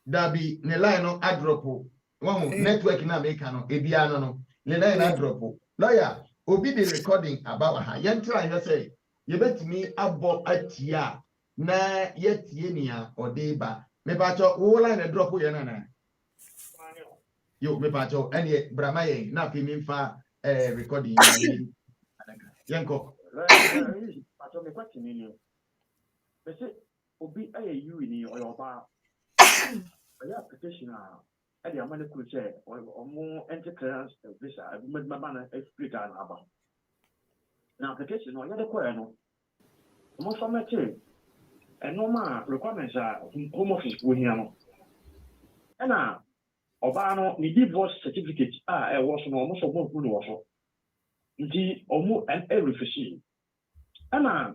Dabi ne line no adropo one network na make no ebia no ne line adropo lawyer obi the recording about ha yentra you say you betimi abo atia na yetie nia odeba me ba cho wo line drop ye na yo me ba cho ene brama ye na fi mi fa recording yenko
pato me kwati ni bese obi aye you ni oyoba ya application a the amane could say omo enter clearance visa abimaba na explica na aba na application no ya de ko no omo submit e normal requirements a home office wo hia no na oba no ni divorce certificate e wo so no omo so mo ku no wo so nti omo e refuse na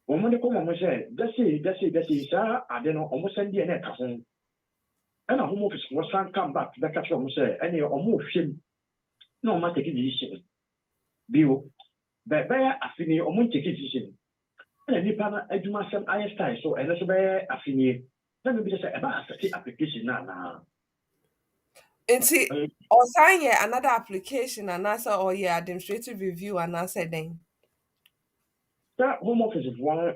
omo de ko mo say desi sa ade no omo send e na ka ho na home office was come back that catch omo say any omo hwem na omo take decision bio be afini omo take decision na nipa na adwuma sem aye style so and so be afini na me be say e ba accept application na
Nti or sign another application and answer or administrative review and answer then.
That home office is one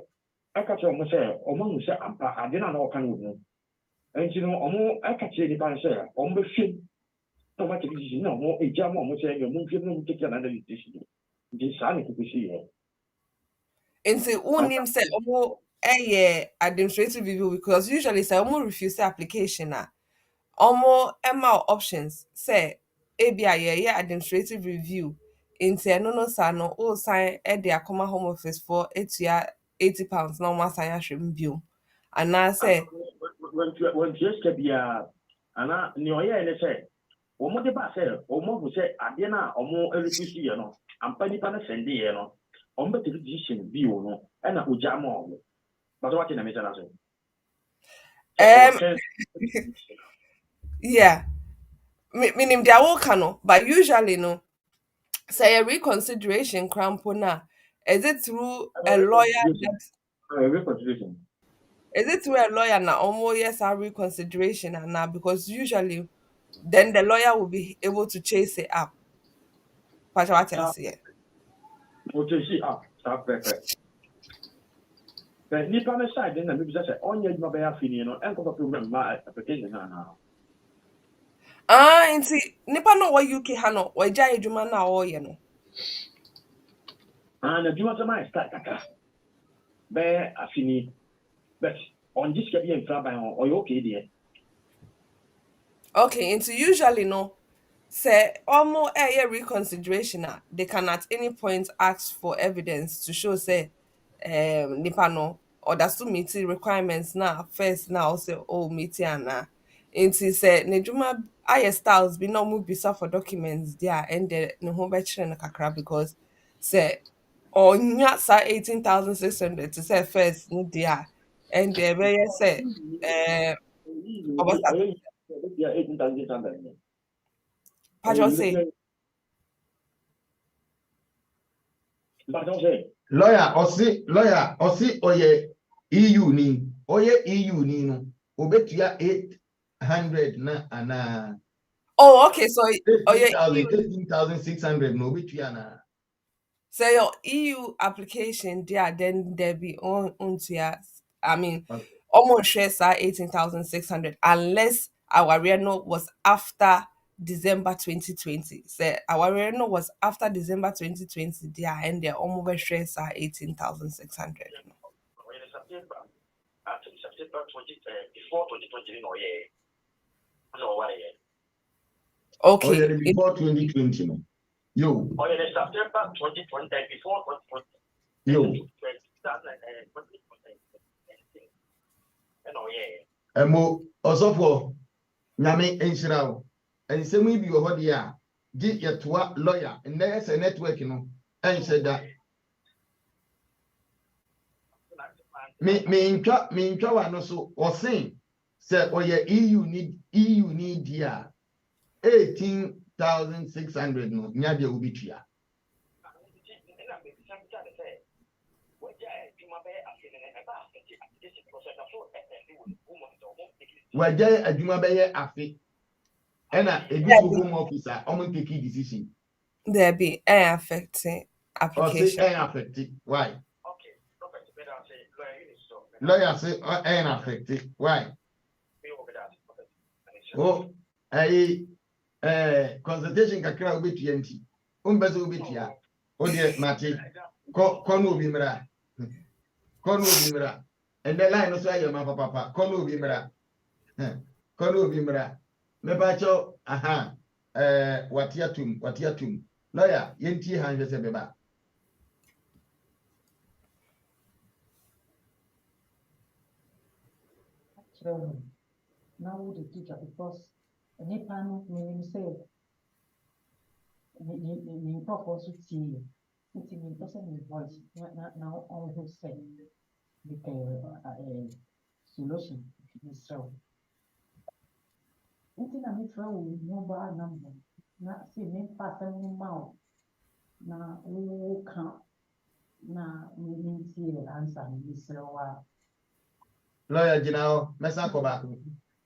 I catch omo say omo say ampa ade na o kan wo and you know omo I catch nipa say omo be hwem na omo take decision na omo eja mo omo say omo hwem na omo take another decision this sa ne ko see here.
Nti unim say omo administrative review because usually say omo refuse the application na omo ema options say ABI administrative review nti no sa no o sign e de akoma home office for etua £80 na omo sign ahwem bio and I say
when just can be ana ni oya ene say omo de ba say omo bu say ade na omo refuse ye no ampa nipa na send ye no omo be take decision bi o no e na oja ma omo but what na me say na so
yeah, meaning they are all cano, but usually no. Say a reconsideration crampona. Is it through a lawyer
reconsideration.
Is it through a lawyer now? Almost yes, a reconsideration and now because usually then the lawyer will be able to chase it up. What I say?
Okay, see start perfect. But nipa na side then maybe say onye adwuma be afini no enko problem ma application na.
Inti nipa no wa UK ha no, wa gya edwuma na wo ye no.
Na adwuma sama start kaka. Be afini but on this can be in trouble or you okay there.
Okay, into usually no. Say almost a year reconsideration they can at any point ask for evidence to show say nipa no or that's to meet the requirements now first now say oh meet na into say nejuma aye styles be no move bisa for documents there and the no home na kakra because say onya sa 18,600 to say first no there and the be say obasa
Yeah, 18,000.
pajo say
lawyer osi oye EU ni no obetua 800 na ana
oh okay so oh yeah
18,600 no obetua na
say your EU application there then there be on I mean almost shares are 18,600 unless our reno was after December 2020. Say our reno was after December 2020 there and their almost shares are 18,600.
Actually, September 20, before 2020, no, yeah. No, why, yeah.
Okay.
Oh, yeah, before 2020, no. Yo.
Oh, yeah, September 2020, before 2020.
Yo. Emo osofo nyame enhyirawo ensem ibi wo hode a gi yetoa lawyer nese network no enhyeda me ntwa wa no so osin se oye EU ni dia 18,600 no nya dia obitua wajay adwuma beye afi ena ebisu home officer omo take decision
there be affecting application
affected why okay lawyer say affected why oh consultation kakra obetua nti umbezo obetua o de mate ko no obi mra and the line no so aye ma papa ko no obi mra mebacho aha watiatum lawyer yenti hanje se beba
now the teacher because any panel meaning say the proper to see it's in person voice now on who say the solution is so it's a mobile number not see me pass mouth na who can't na meaning see the answer is so
lawyer Jinao mesa ko back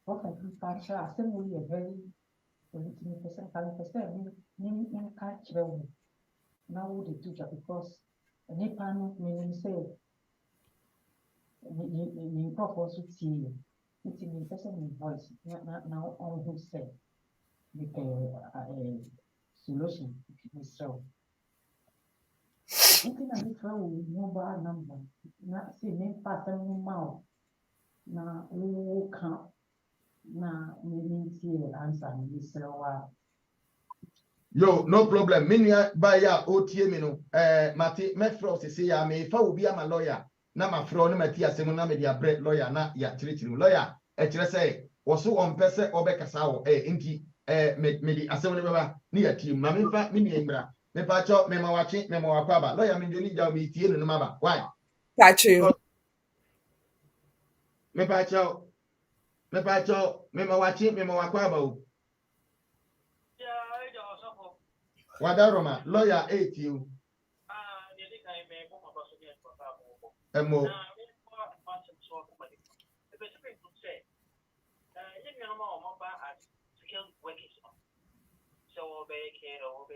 okay pastor assembly a very 20% catch them now the teacher because any panel meaning say the proper to see it's in person voice now on who say the solution is so it's in a mobile number not see me pass mouth na who can't na meaning see the answer is so
yo no problem minia ba ya otie me no mate me fro se ya me fa obi ama lawyer na ma fro na mati asem na me dia bre lawyer na ya chirichiri lawyer e kire say wo so on pese obekasa wo enti me di asem ne baba ni ya tim ma me fa me ni imra me pa cho me ma wachi me ma wakwa ba lawyer me ndeni jaw me tie no ma ba why
Patrick.
me pa cho me ma wachi me ma wakwa ba o wadaroma lawyer 8 you emo
so be care or be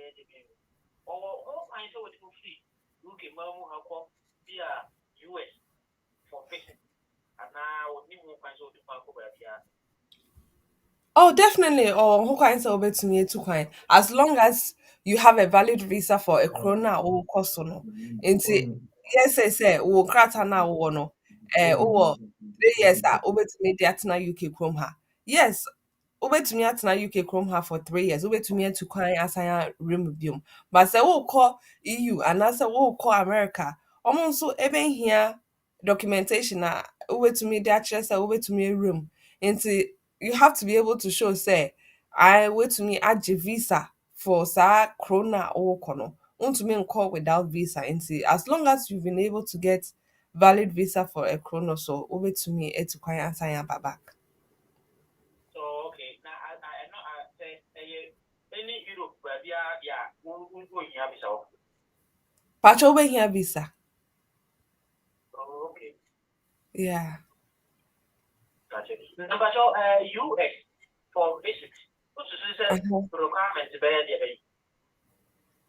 or I saw it for free. Look at Mamu Hako via US for visit. And now you won't find so to park over here.
Oh, definitely. Or who can say over to me to kind. As long as you have a valid visa for a corona or cost no. Into yes, I say we krata na wo no. Over 3 years over to me the Atina UK Chrome ha. Yes, over to me atena UK Chrome ha for 3 years. Over to me to kwan assign room biom. But say we call EU and I say we call America. Almost so even here documentation na over to me the address over to me room. Into you have to be able to show say I wait to me add visa for sa corona or kono. Want to me call without visa into as long as you've been able to get valid visa for a chrono so over to me to quite answer back.
So okay, now I know I say any Europe where yeah, won't go here myself.
Patch over here visa.
Oh, okay.
Yeah.
Gotcha. Number so US for basics. What's the requirement to be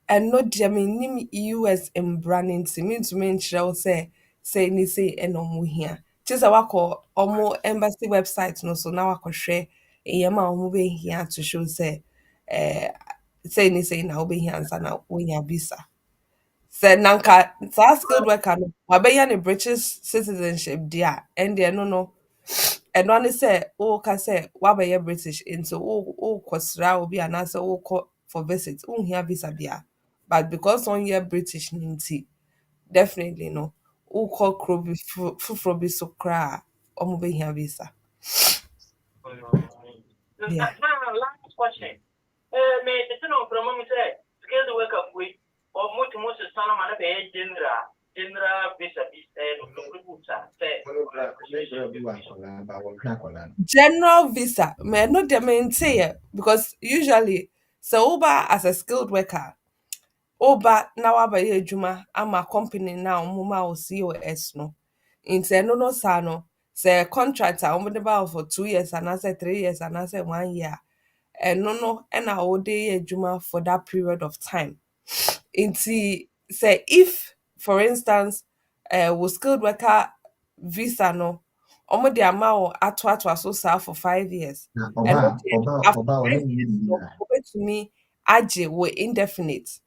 And no dear me US in branding to me to mean shall say ni say and no here. Just a wako omo embassy website no so now I could share a yama moving here to show say ni say now be here and sana when your visa. Said Nanka, that's skilled worker. No, wabɛyɛ ne British citizenship dia, and there no. And one say, oh, can say, wabɛyɛ British into kosra obi anase for visit. Here visa dia, but because on year British ninti, definitely no. Call krobi fufrobi so kra. Omo be here visa. Yeah.
Last question. May the no from me say skilled worker we or most son of man be general visa
General visa, may not the maintain because usually so uba as a skilled worker. Oba na wabayɛ adwuma ama company na ɔmo ma wo COS no nti ɛno no saa no sɛ contract a ɔmo de ba wo for 2 years anaasɛ 3 years anaasɛ 1 year ɛno no ɛna wode yɛ adwuma for that period of time nti sɛ if for instance wo skilled worker visa no ɔmo de ama wo atoatoa so saa for 5 years
na
ɛno after
oba
5 years no wobɛtumi agye wo indefinite.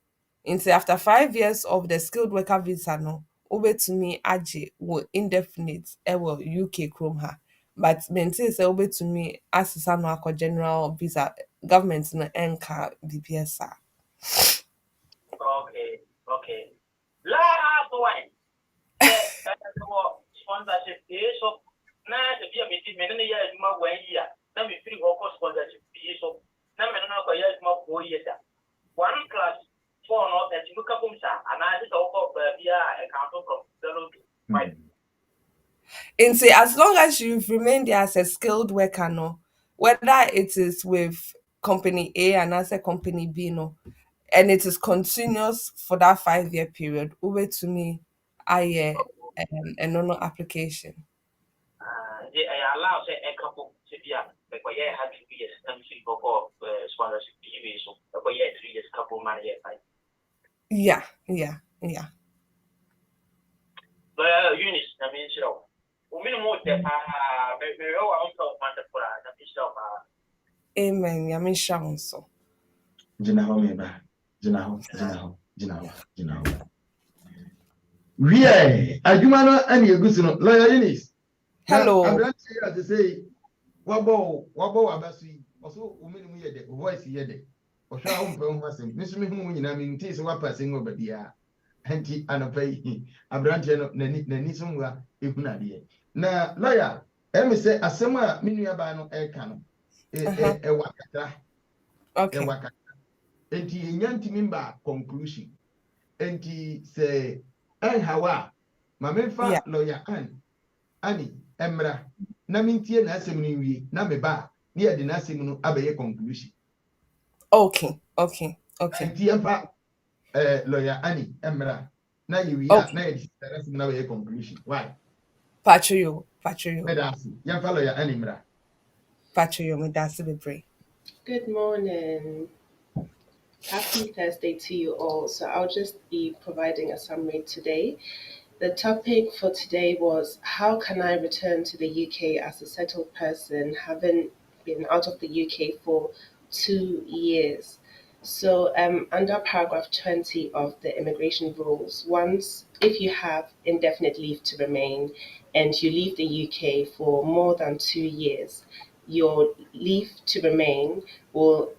Until after 5 years of the skilled worker visa no, over to me agye wo indefinite ewo UK Chrome ha. But maintain say over to me asisa no akọ general visa government no enka BPS.
Okay. Last one. Sponsorship so na the be meeting me na year adwuma 1 year. Na me free work sponsorship so na me no akọ year adwuma 4 years. One class for no that you come sa and I just offer via account from the right.
And say as long as you've remained there as a skilled worker no, whether it is with company A and as a company B no, and it is continuous for that 5-year period, over to me I a no application.
I allow say a couple to be like for year had 2 years and see for scholarship so for year 3 years couple money
Yeah.
Eunice, I mean, so we know that we all want to for the
Amen. Yamin Shaun so.
Jinaho meba. Jinaho. Wie, adwuma no ani egusi no. Lawyer Eunice.
Hello.
I'm glad to hear to say wabo abasu yi. Also umeni mu yede, voice yede. Ohwa wo mpa ho asem. Nisu me hu nyina me nti se wapa se ngo ba bia. Henti anopai abrante no nani somwa ehunade. Na lawyer, me say asema minua ba no e ka no wakatra.
Okay.
Wakatra. Enti enyantimi mba conclusion. Enti say hawa ma memfa lawyer ani emra na mintie na asem no wie na me ba na ye de na asem no abaye conclusion.
Okay.
Enti emfa lawyer ani emra na ye wie na ye de na asem no abaye conclusion. Why?
Patriyo.
Medasi yemfa lawyer ani emra.
Patriyo, me that's be brave.
Good morning. Happy Thursday to you all. So I'll just be providing a summary today. The topic for today was how can I return to the UK as a settled person, having been out of the UK for 2 years. So under paragraph 20 of the immigration rules, once if you have indefinite leave to remain and you leave the UK for more than 2 years, your leave to remain will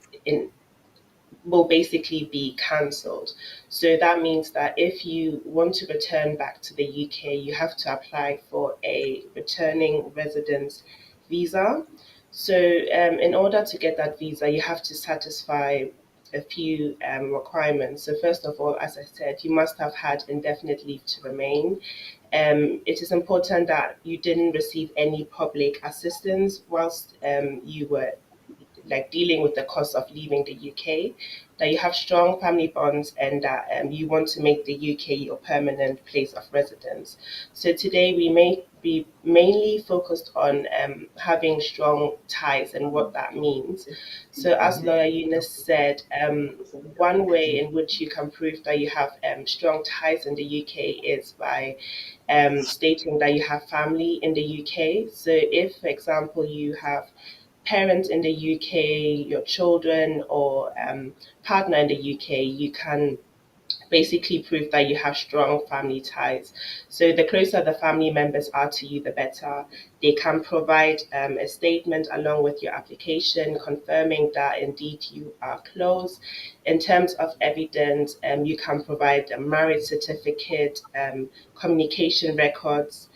basically be cancelled. So that means that if you want to return back to the UK, you have to apply for a returning residence visa. So in order to get that visa, you have to satisfy a few requirements. So first of all, as I said, you must have had indefinite leave to remain. It is important that you didn't receive any public assistance whilst you were dealing with the cost of leaving the UK, that you have strong family bonds, and that you want to make the UK your permanent place of residence. So today we may be mainly focused on having strong ties and what that means. So as lawyer Eunice said, one way in which you can prove that you have strong ties in the UK is by stating that you have family in the UK. So if, for example, you have parents in the UK, your children or partner in the UK, you can basically prove that you have strong family ties. So the closer the family members are to you, the better. They can provide a statement along with your application confirming that indeed you are close. In terms of evidence, you can provide a marriage certificate, communication records,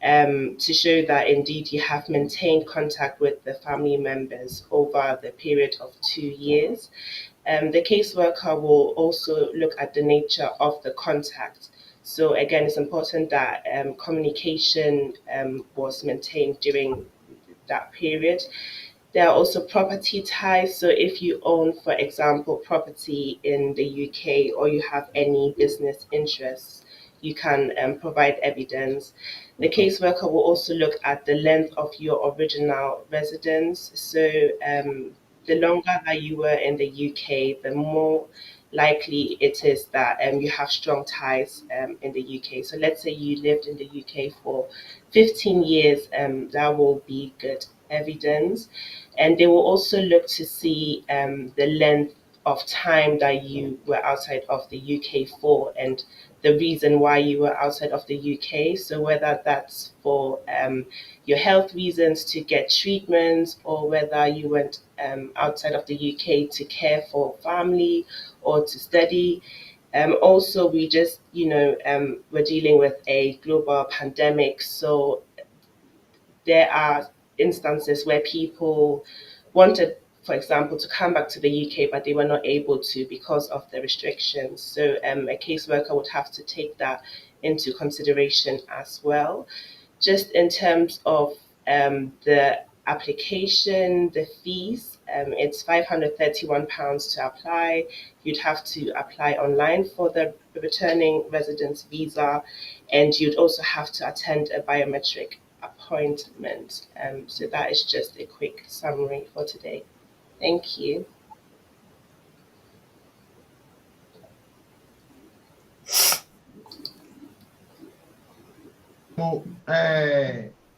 to show that indeed you have maintained contact with the family members over the period of 2 years. The caseworker will also look at the nature of the contact. So again, it's important that communication was maintained during that period. There are also property ties. So if you own, for example, property in the UK or you have any business interests, you can provide evidence. The caseworker will also look at the length of your original residence. So the longer that you were in the UK, the more likely it is that you have strong ties in the UK. So let's say you lived in the UK for 15 years, that will be good evidence. And they will also look to see the length of time that you were outside of the UK for and the reason why you were outside of the UK. So whether that's for your health reasons to get treatments, or whether you went outside of the UK to care for family or to study. Also, we just, we're dealing with a global pandemic. So there are instances where people wanted, for example, to come back to the UK, but they were not able to because of the restrictions. So a caseworker would have to take that into consideration as well. Just in terms of the application, the fees, it's £531 to apply. You'd have to apply online for the returning residence visa, and you'd also have to attend a biometric appointment. So that is just a quick summary for today. Thank you.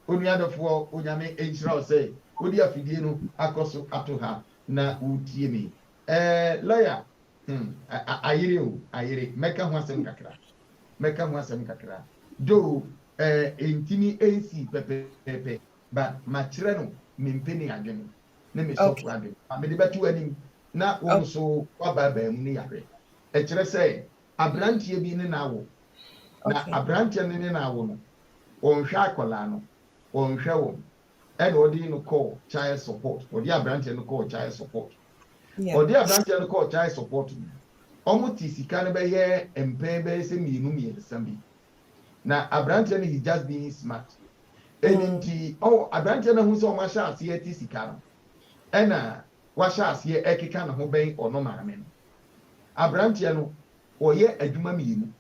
Onuadofo onyame enhyira say odi afidie no akoso ato ha na utie me lawyer ayire meka ho asem kakra do entini ensi pepepe ba machire no mempeni adwene na me sofo adwene me de betu anim na wo so waba ba mu ni yare e kire say abrantie bi ne na wo na
Okay.
abrantie ne na wo no onhwa akola no onhwe wo and odi no call child support odi abrantie no call child support
Yeah.
odi abrantie no call child support omo ti sika no be ye empen be se mienu miensa bi na abrantie no he just being smart eninti abrantie no hu se o ma sha ase ti sika no ena wa sha ase ekeka no ho ben ono maame no abrantie no oye adwuma mienu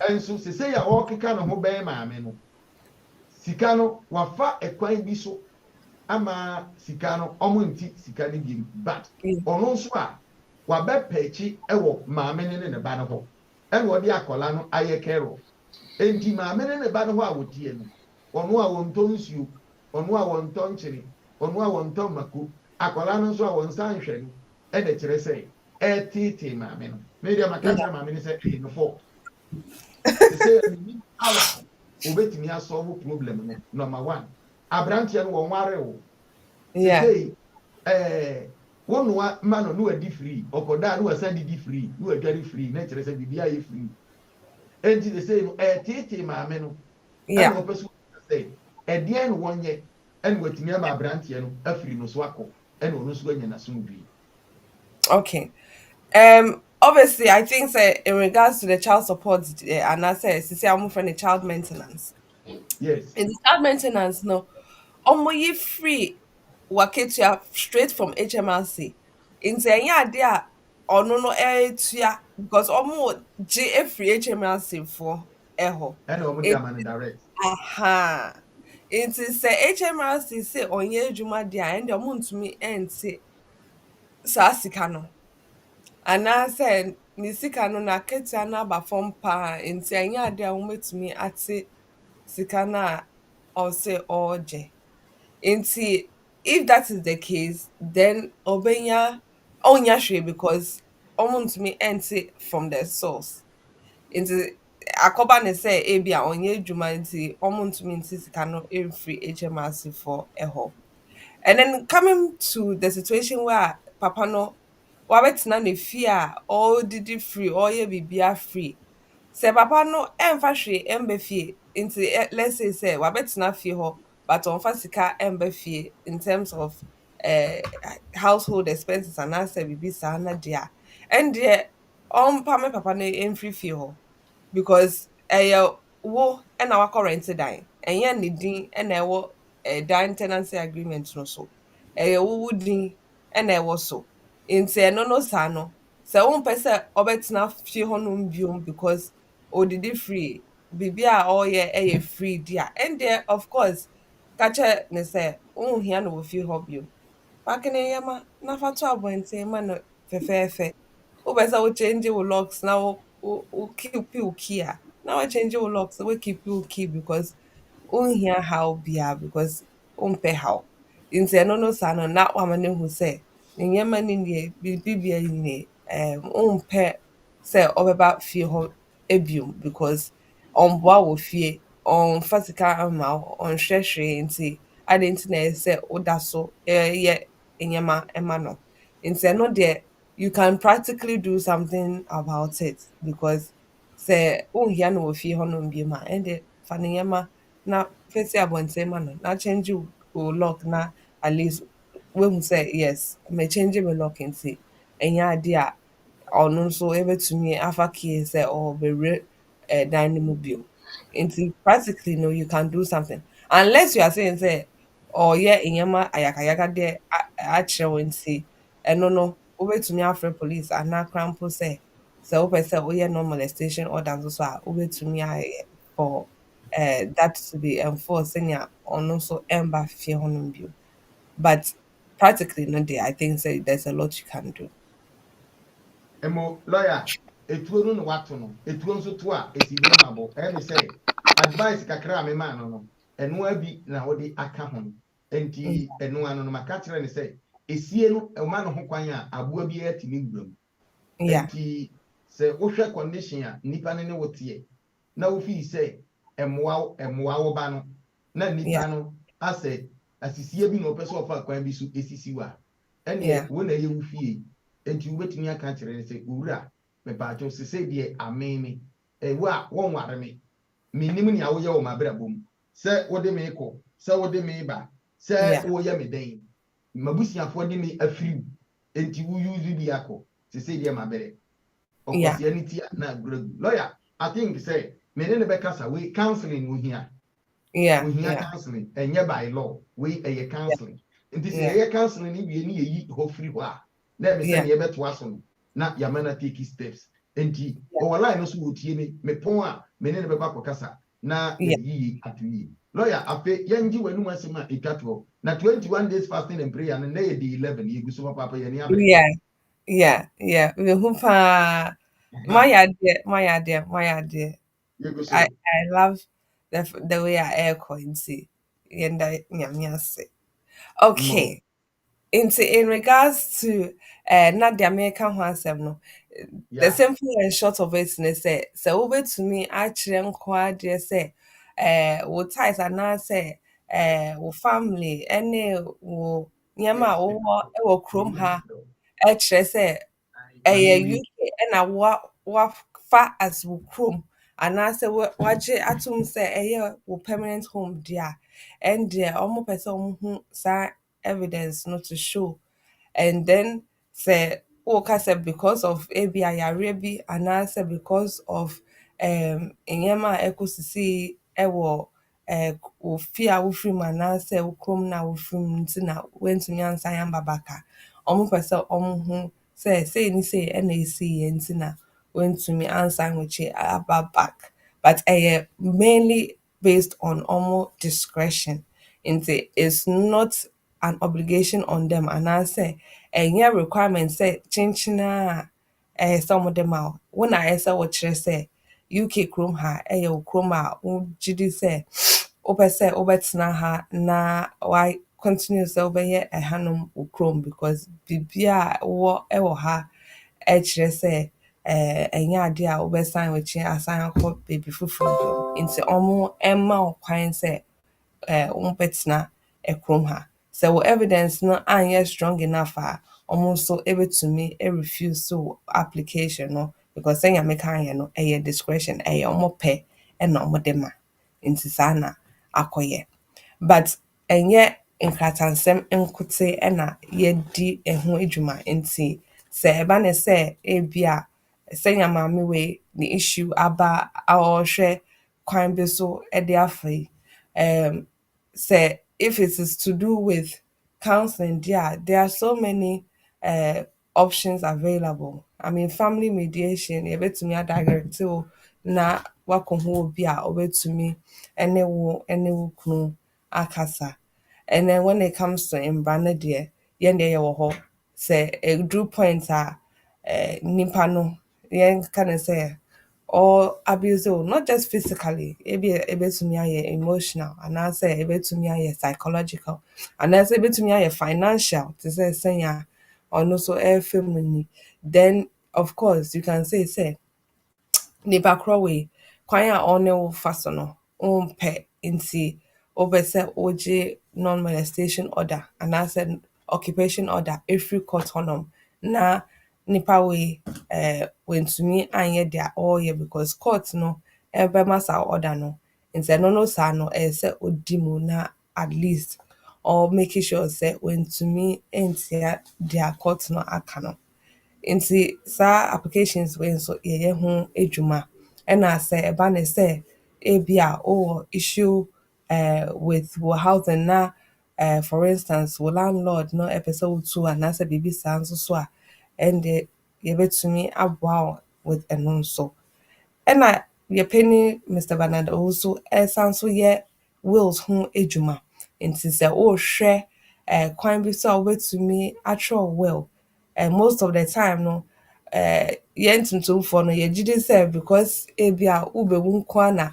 enso sese ya o keka no ho ben maame no sika no wafa ekwan bi so ama sika no omo nti sika no bi but ono nso a wabɛpɛkyi ɛwɔ maame ne ne ba no ho ɛna ɔde akɔla no ayɛ kɛro enti maame ne ne ba no ho a wotie no ɔno a wɔntɔ nsuo ɔno a wɔntɔ nkyene ɔno a wɔntɔ mako akɔla no nso a wɔnsa nhwɛ no ɛna kyerɛ sɛ ɛtete maame no me deɛ maka kyerɛ maame no sɛ ɛyɛ no fault sɛ ɛni awa obetumi asɔlvo problem no number one abranteɛ no wɔn ware wo sɛ wonua ma no wadi free ɔkɔda no wasa didi free no wadware free na kyerɛ sɛ biribi ayɛ free enti de sɛ no ɛtete maame no ɛna ɔpɛ so sɛ ɛdeɛn no wɔnyɛ ɛna watumi ama abranteɛ no afiri no so akɔ ɛna ɔno nso anya n'asomdwie.
Okay. Obviously, I think say in regards to the child support, and I say, I'm from the child maintenance.
Yes.
In the child maintenance, no, you free waketua straight from HMRC. In saying yeah, there or no because G free HMRC for eho.
And almost direct.
Aha. It is say HMRC say on ye juma dia and the moon to me and say sasikano. Anaasɛ ne sika no n'akatua no aba fam paa nti ɛnyɛ ade a wɔbɛtumi ate sika no a ɔsɛ ɔregye nti if that is the case then ɔnya hwee because ɔntumi ɛnte from the source nti akɔba ne sɛ ebi a ɔnyɛ adwuma nti ntumi nte sika no mfiri HMRC for ɛhɔ. And then coming to the situation where papa no wabɛtena ne fie a ɔdidi free ɔyɛ biribia free sɛ papa no ɛmfa hwee ɛmba fie nti let's say wabɛtena fie hɔ but ɔmfa sika ɛmba fie in terms of household expenses anaasɛ biribi saa na deɛ a ɛndeɛ ɔmpa me papa no ɛmfiri fie hɔ because ɛyɛ wo ɛna wakɔ rent dan ɛnyɛ ne din ɛna ɛwɔ dan tenancy agreement no so ɛyɛ wo din ɛna ɛwɔ so nti ɛno no saa no sɛ wompɛ sɛ ɔbɛtena fie hɔ nom biom because odidi free biribi a ɔyɛ ɛyɛ free di a ɛndeɛ of course ka kyerɛ ne sɛ wonhia no wɔ fie hɔ biom paake ne yɛma na fa to abɔnten ma no fɛfɛɛfɛ wopɛ sɛ wo change wo locks na wo keep wo key a na wo change wo locks na wo keep wo key because wonhia haw bia because wompɛ haw nti ɛno no saa no na wama no hu sɛ ne nneɛma no nie bibia nie wompɛ sɛ ɔbɛba fie hɔ ebiom because ɔmboa wɔ fie ɔmfa sika ama wo ɔnhwɛ hwee nti ade nti na ɛyɛ sɛ woda so yɛ nneɛma ɛma no nti ɛno deɛ you can practically do something about it because sɛ wonhia no wɔ fie hɔ nom biom a ɛnde fa ne nneɛma na fɛsi abɔnten ma no na change wo lock na at least wohu sɛ yes change me lock nti ɛnyɛ ade a ɔno nso ɛbɛtumi afa key sɛ ɔbɛwura dan no mu bio nti practically no you can do something unless you are saying sɛ ɔyɛ nneɛma ayakayaka deɛ akyerɛ wo nti ɛno no wobɛtumi afrɛ police anaa kora mpo sɛ wopɛ sɛ woyɛ no molestation order nso so a wobɛtumi ayɛ for that to be enforced sɛnea ɔno nso ɛmba fie hɔ nom bio but practically no deɛ I think say there's a lot you can do.
Emo lawyer etuo no wato no etuo nso to a esi bi ma bo e me say advice kakra me ma no eno abi na wode aka ho enti eno ano no maka kire ne say esie no e ma no ho kwan a aboa bi atimi guram enti se wo hwɛ condition a nipa ne wote na wo fi say emoa wo ba no na nipa no ase asisie bi no pese ofa kwan bi so esisi wa ene wo na ye wo fie enti wobetumi aka kire ne sɛ owura me ba jo se die ameme wo a won ware me minim ni awoye wo mabra bom se wo de me ko se wo de me ba se wo ye me den mabusiafo de me afiri enti wo use bi akọ se die mabere opportunity na lawyer I think say me ne be kasa we counseling wo hia counseling enye by law we a counseling nti say ye counseling ni bi ni yi ho free ho a na me say ne be to aso no na ya mana take steps nti o line no so wo tie me pon a me ne be ba kasa na yi atui lawyer ape yenji wanu asema etwato na 21 days fasting and prayer na ye day 11 ye gu so papa ye ne abe
we hopa my idea. I love the way I air coincy. Yenda nyamiase. Okay. In regards to not the American one no, the simple and short of it is say so over to me actually inquire say what ties are now say wo family any wo nyama wo chrome ha actually say UK and wa fa as wo chrome and I say waje atum say wo permanent home there and there almost person who sa evidence not to show and then say okay say because of abi ayarebi and I say because of enyema ekosisi ewo wo fear wo free man na say wo krom na wo free ntina went to nyansa yamba baka omo pese omo hu say ni say na esi ntina went to me answer which about back but mainly based on almost discretion it's not an obligation on them and I say any requirement say chinchina some of them out when I say what say UK chrome ha chrome out gd say obetna ha na why continue say over here a hanum chrome because bibia wo ha kyerɛ sɛ ɛnyɛ ade a wobɛsan wɔkyi asan akɔ baabi foforɔ bio nti ɔmo ɛma wo kwan sɛ wompɛtena kurom ha sɛ wo evidence no anyɛ strong enough a ɔmo nso ɛbɛtumi refuse wo application no because sɛ nyame ka yɛ no ɛyɛ discretion ɛyɛ ɔmo pɛ ɛna ɔmo de ma nti saa na akɔyɛ but ɛnyɛ nkratansɛm nkote ɛna yɛdi ɛho adwuma nti sɛ ɛba ne sɛ ebi a sɛ nyamaame wei ne issue aba a ɔrehwɛ kwan bi so ɛde afa yi say if it is to do with counseling, there are so many options available. I mean, family mediation, you bet to me a direct to na wako ho bi a obet to me any wo kunu akasa. And then when it comes to embrana dear, yen de wo ho say a drew point nipa no yen kind of say or abuse not just physically ebe to me aye emotional and I say ebe to me aye psychological and I say ebe to me aye financial to say senya or no so air family then of course you can say nipa krowe kwan a ɔne wo fa so no ompɛ nti obɛsɛ ogye non molestation order and I said occupation order every court honum na nipa wei wentumi anyɛ deɛ ɔreyɛ because court no ɛbɛma saa order no nti ɛno no saa no ɛyɛ sɛ odi mu na at least or making sure sɛ wentumi ntia deɛ court no aka no nti saa applications wei nso yɛyɛ ho adwuma ɛna sɛ ɛba ne sɛ ebi a ɔwɔ issue with wo housing na for instance wo landlord no ɛpɛ sɛ wotu anaasɛ biribi saa nso so a ɛnde yɛbɛtumi aboa wo with ɛno nso ɛna yɛpɛni Mr. Bernard also ɛsan so yɛ wills ho adwuma nti sɛ wohwɛ kwan bi so a wobɛtumi atwerɛ will most of the time no yɛn tuntumfoɔ no yɛgye di sɛ because ebi a wobɛwu nko a na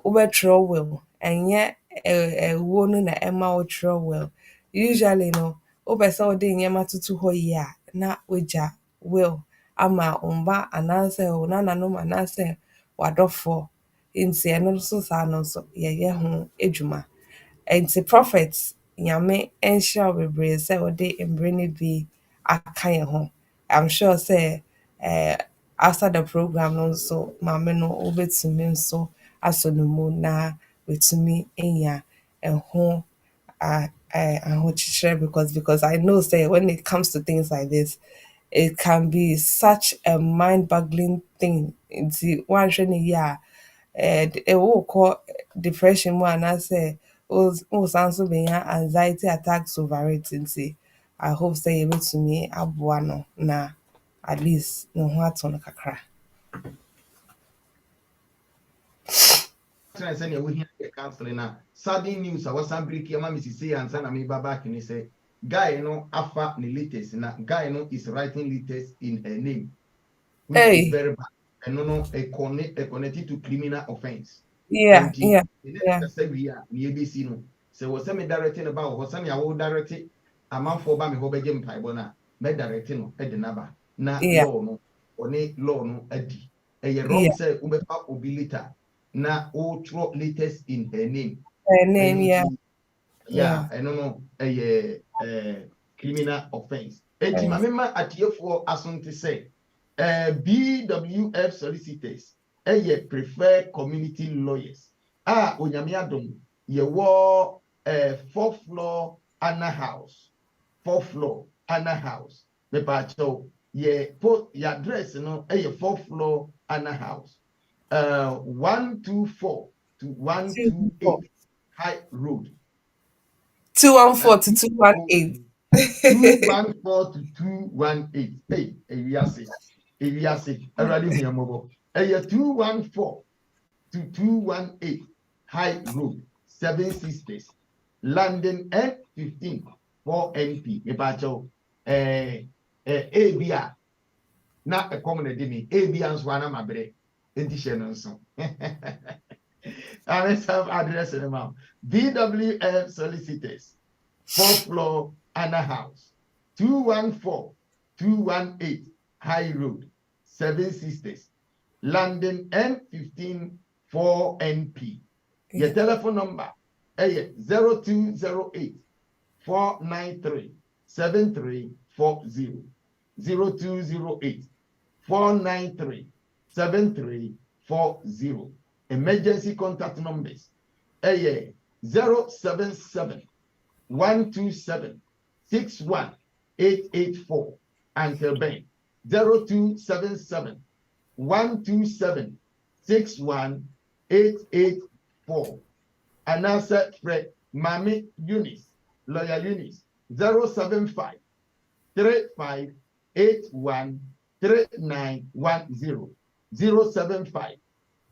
wobɛtwerɛ will ɛnyɛ ɛwuo no na ɛma wotwerɛ will usually no wopɛ sɛ wode nneɛma toto hɔ yie a na wagya will ama wo mba anaasɛ wo nananom anaasɛ w'adɔfoɔ nti ɛno nso saa no nso yɛyɛ ho adwuma nti prophet nyame nhyira wo bebree sɛ wode mmere no bi aka yɛn ho I'm sure say after the program no nso maame no obetumi nso asɔ ne mu na wetumi enya ɛho ahokyerɛ because I know say when it comes to things like this, it can be such a mind-boggling thing. Nti wanhwɛ ne yie a ɛwɔ depression mu anaasɛ wosan so benya anxiety attacks over it nti I hope sɛ yɛbɛtumi aboa no na at least ne ho atɔ no kakra.
Try send you here counseling now. Sudden news I was some break your mammy say and son me back and he say guy no afa ni latest na guy no is writing latest in her name. Which is very bad. And no connected to criminal offense.
Yeah.
Say we are near BC no. So was me directing about was any I will direct it a month for Bami Hobegem Pibona, me directing no at the number. Na law no or law no adi. A wrong say ubepa obilita. Na outro latest in her name.
Her name,
yeah. I don't know a criminal offense. And my member at year for assunti say BWF Solicitors, preferred community lawyers. Onyamiadom, ye war 4th floor Anna House. 4th floor Anna House. Me pacho ye put your address, 4th floor Anna House. 124 to 128 High Road.
214 to 218.
214 to 218. Hey, Eviase. Already here, mobile. 214 to 218 High Road, 7 Sisters, London N15 4NP. Mepacho, ABR. Not a common demi. ABR's one of my break. So. I have address in the mouth. BWF Solicitors, 4th floor Anna House, 214-218 High Road, 7 Sisters, London N15 4NP. Your telephone number 0208 493 7340 0208 493 7340. Emergency contact numbers 077 127 61884 Uncle Ben 0277 127 61884. And answer Fred Mami Eunice, lawyer Eunice 075 3581 3910 075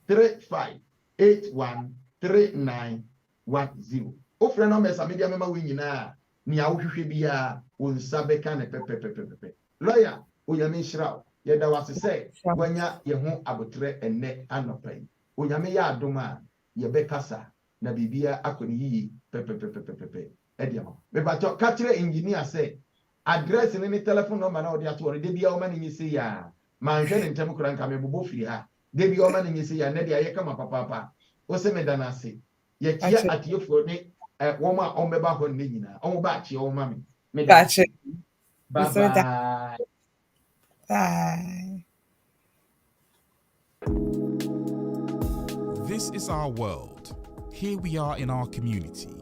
3581 3910. Ofre numbers a media member win na ni awhwehwe bia wonsa beka ne pepepepepe. Lawyer Oyame Shraw yeda wase say wanya ye ho abotre enne anopai. Oyame ya adoma ye bekasa na bibia akoni yi pepepepepe. Ediamo. Me ba to catch engineer say address ni telephone number na odi ato de bia o mani ni say ya manhwe ne ntem kura nka me bobo firi ha. Debi o mani ni say ya na dia ye kama papa. O se me dana say ye tia atiefo ni woma ombeba ho ne nyina. Omo ba chi o mami. Me
Gotcha.
Bye bye.
Bye.
This is our world. Here we are in our community.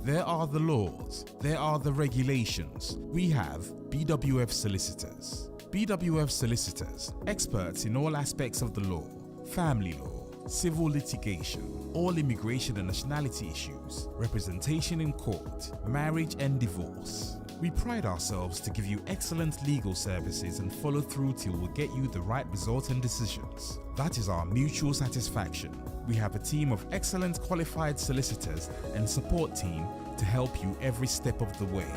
There are the laws. There are the regulations. We have BWF Solicitors. BWF Solicitors, experts in all aspects of the law, family law, civil litigation, all immigration and nationality issues, representation in court, marriage and divorce. We pride ourselves to give you excellent legal services and follow through till we get you the right result and decisions. That is our mutual satisfaction. We have a team of excellent qualified solicitors and support team to help you every step of the way.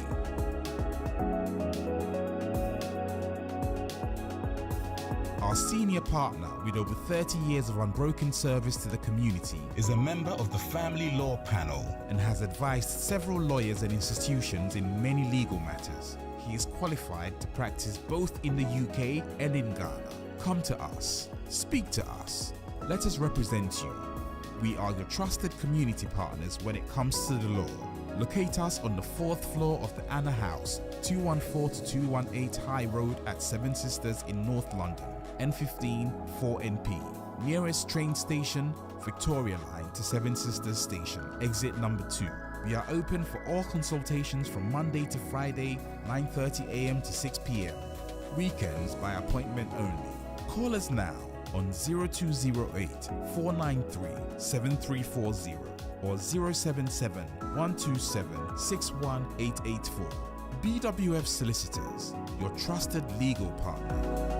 Our senior partner, with over 30 years of unbroken service to the community, is a member of the Family Law Panel and has advised several lawyers and institutions in many legal matters. He is qualified to practice both in the UK and in Ghana. Come to us. Speak to us. Let us represent you. We are your trusted community partners when it comes to the law. Locate us on the 4th floor of the Anna House, 214 to 218 High Road at 7 Sisters in North London. N15 4NP. Nearest train station, Victoria Line to Seven Sisters Station, exit number 2. We are open for all consultations from Monday to Friday, 9:30 a.m. to 6 p.m. Weekends by appointment only. Call us now on 0208 493 7340 or 077 127 61884. BWF Solicitors, your trusted legal partner.